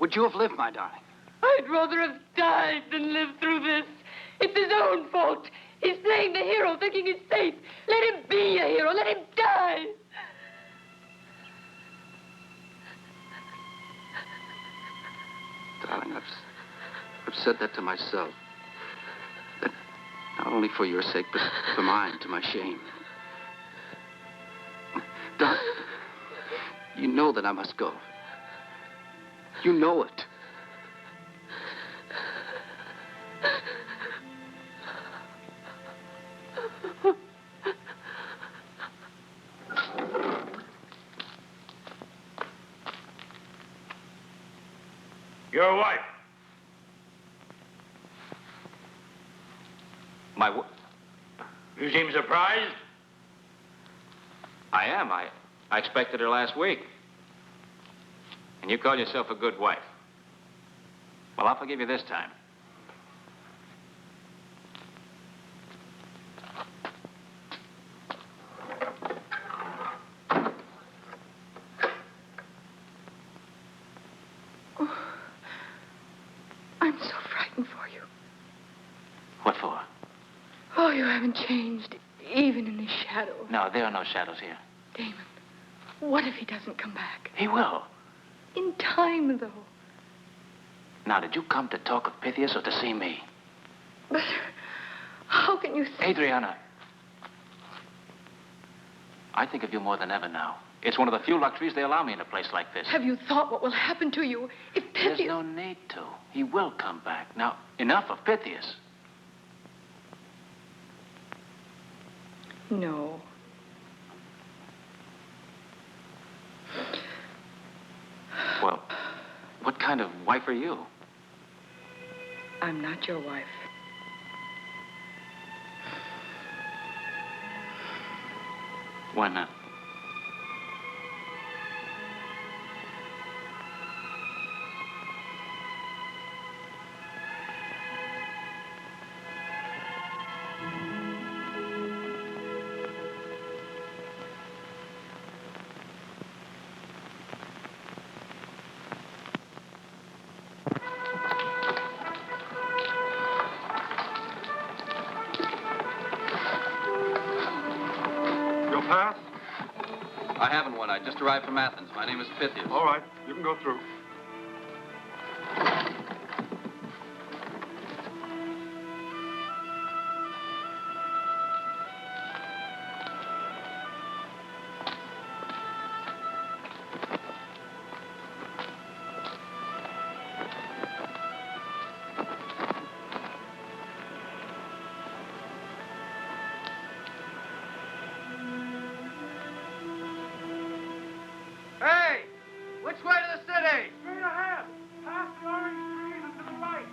Would you have lived, my darling? I'd rather have died than live through this. It's his own fault. He's playing the hero, thinking he's safe. Let him be a hero. Let him die. Darling, I've said that to myself. That not only for your sake, but for mine, to my shame. Darling, you know that I must go. You know it. Your wife. You seem surprised? I am. I expected her last week. And you call yourself a good wife. Well, I'll forgive you this time. I'm so frightened for you. What for? Oh, you haven't changed, even in the shadow. No, there are no shadows here. Damon, what if he doesn't come back? He will. In time, though. Now, did you come to talk of Pythias or to see me? But how can you say... Adriana. I think of you more than ever now. It's one of the few luxuries they allow me in a place like this. Have you thought what will happen to you if Pythias... There's no need to. He will come back. Now, enough of Pythias. No. Well, what kind of wife are you? I'm not your wife. Why not? Pass? I haven't one. I just arrived from Athens. My name is Pythias. All right, you can go through. Which way to the city? Straight ahead. Past the orange trees and to the right.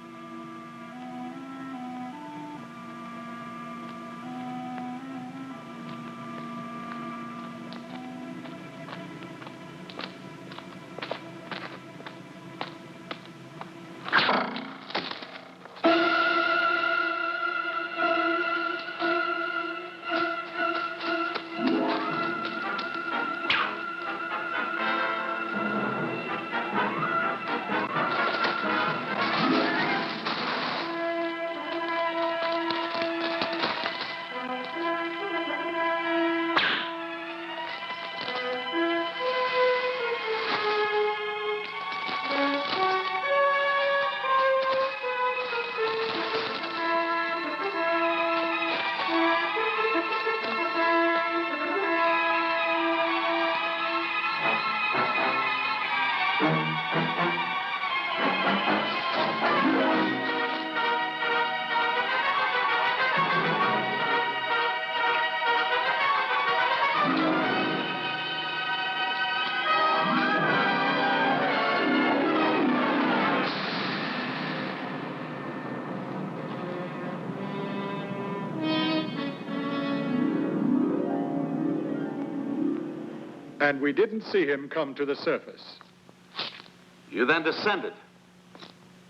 And we didn't see him come to the surface. You then descended.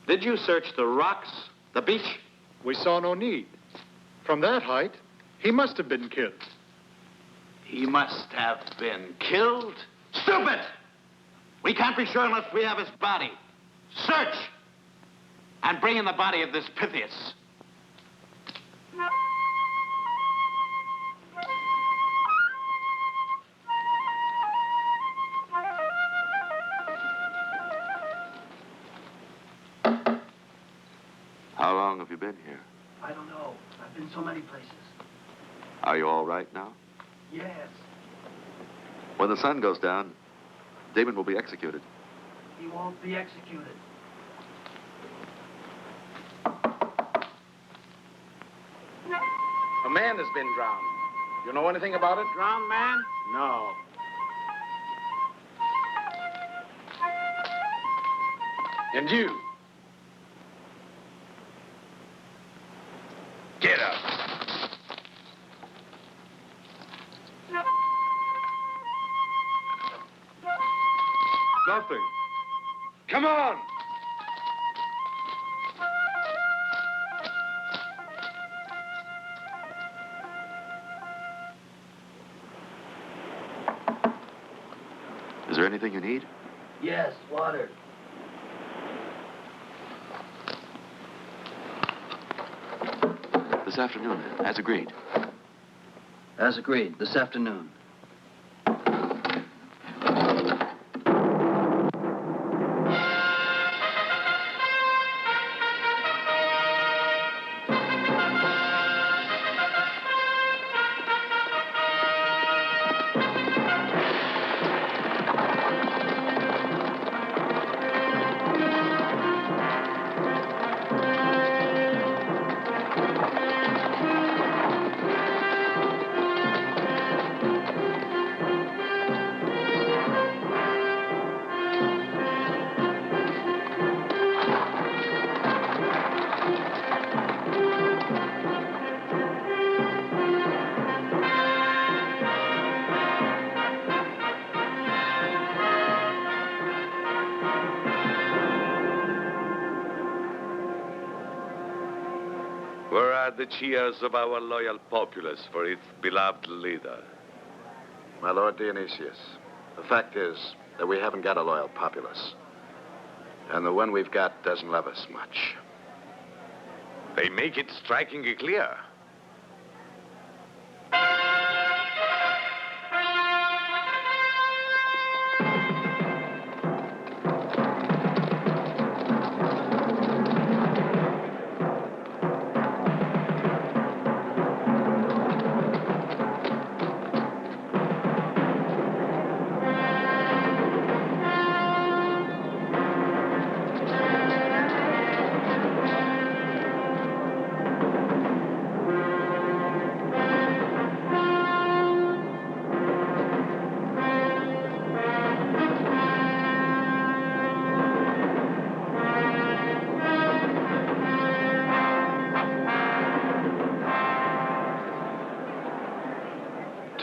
Did you search the rocks, the beach? We saw no need. From that height, he must have been killed. He must have been killed? Stupid! We can't be sure unless we have his body. Search! And bring in the body of this Pythias. How long have you been here? I don't know. I've been so many places. Are you all right now? Yes. When the sun goes down, Damon will be executed. He won't be executed. A man has been drowned. You know anything about it? Drowned man? No. And you? Get up. Nothing. Come on! Is there anything you need? Yes, water. This afternoon, as agreed. As agreed, this afternoon. Where are the cheers of our loyal populace for its beloved leader? My Lord Dionysius, the fact is that we haven't got a loyal populace. And the one we've got doesn't love us much. They make it strikingly clear.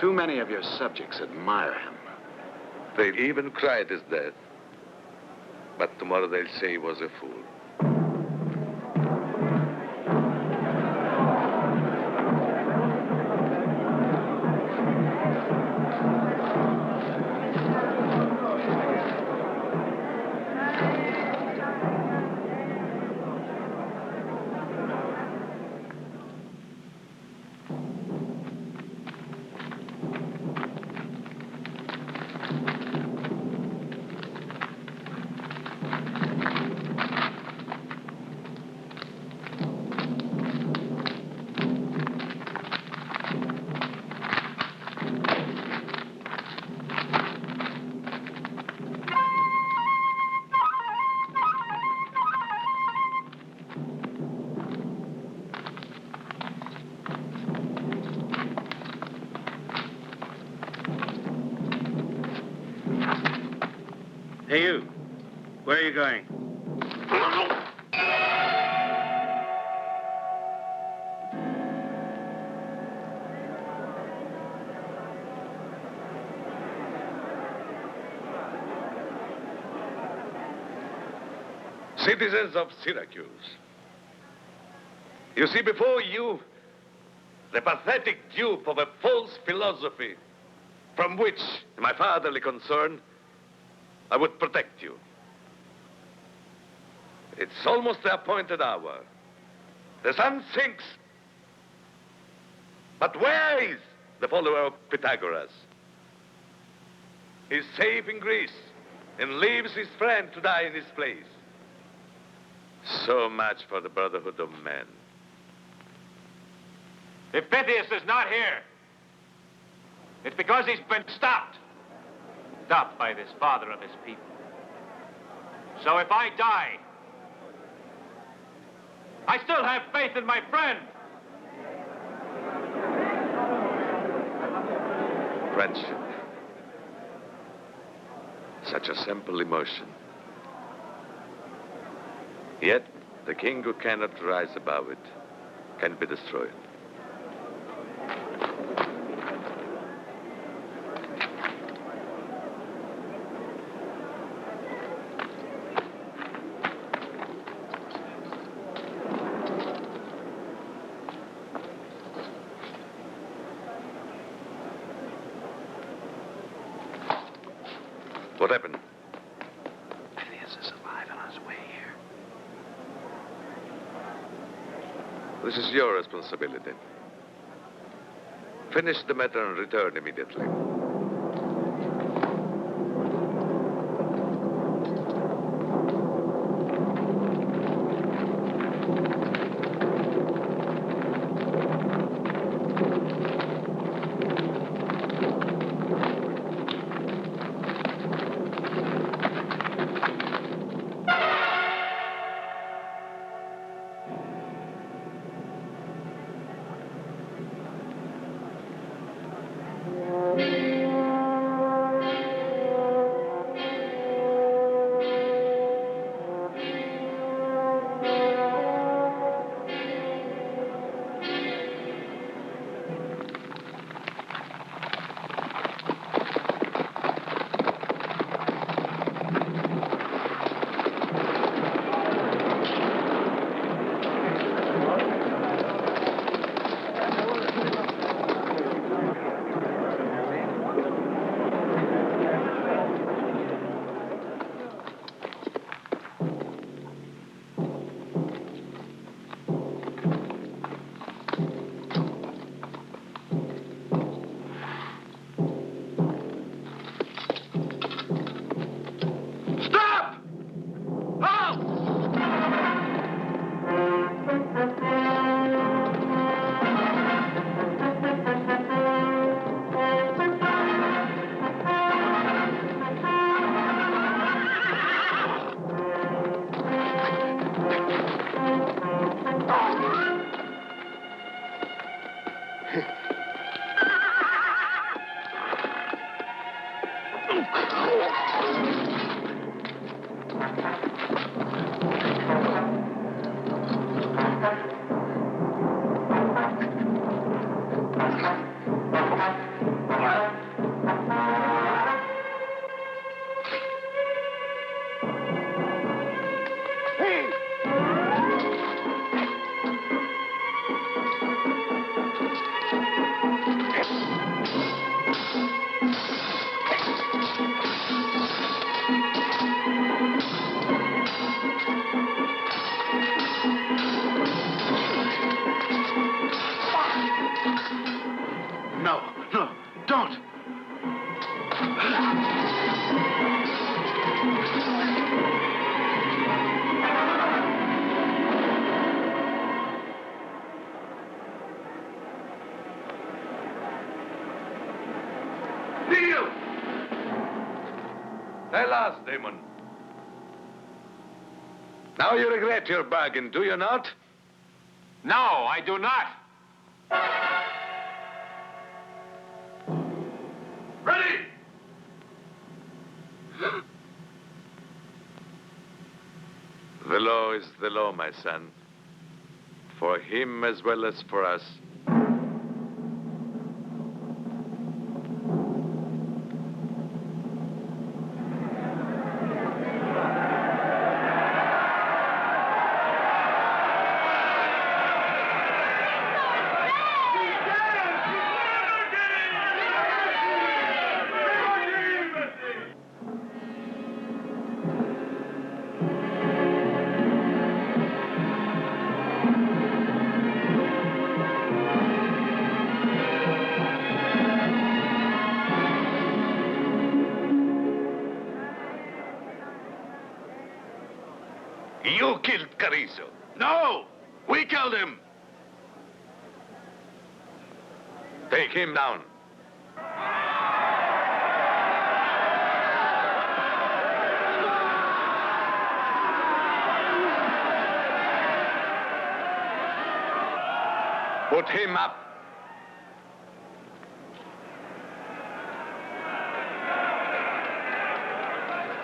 Too many of your subjects admire him. They'll even cry at his death. But tomorrow they'll say he was a fool. Hey, you. Where are you going? Citizens of Syracuse, you see before you the pathetic dupe of a false philosophy from which, in my fatherly concern, I would protect you. It's almost the appointed hour. The sun sinks. But where is the follower of Pythagoras? He's safe in Greece and leaves his friend to die in his place. So much for the brotherhood of men. If Pythias is not here, it's because he's been stopped. Stopped by this father of his people. So if I die, I still have faith in my friend. Friendship. Such a simple emotion. Yet, the king who cannot rise above it can be destroyed. What happened? Pythias is alive and on his way here. This is your responsibility. Finish the matter and return immediately. Tell us, Damon. Now you regret your bargain, do you not? No, I do not. Ready! The law is the law, my son. For him as well as for us. You killed Carrizo. No! We killed him! Take him down. Put him up.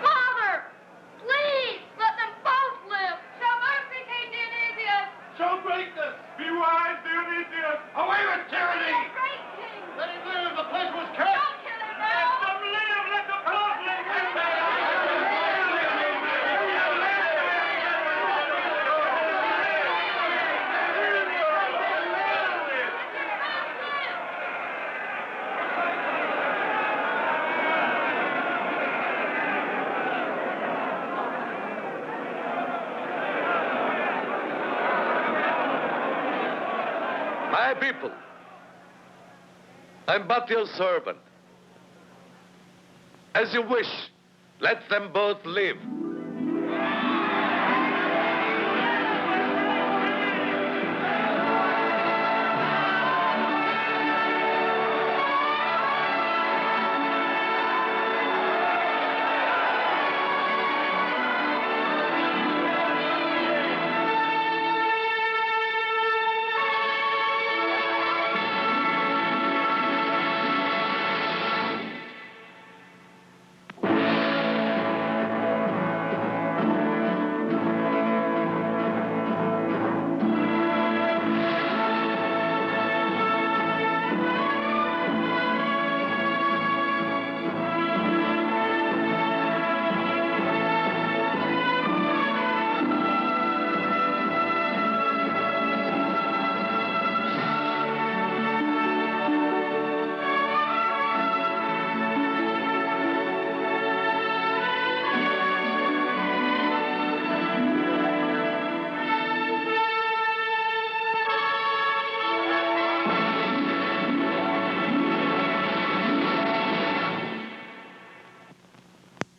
Father! Please, let them both live. Show mercy, King Dionysius. Show greatness! Be wise, Dionysius! Away with tyranny! You're a great king. Let him live! The place was cursed! Don't kill him now. Let them live! Let them both live! My people, I'm but your servant. As you wish, let them both live.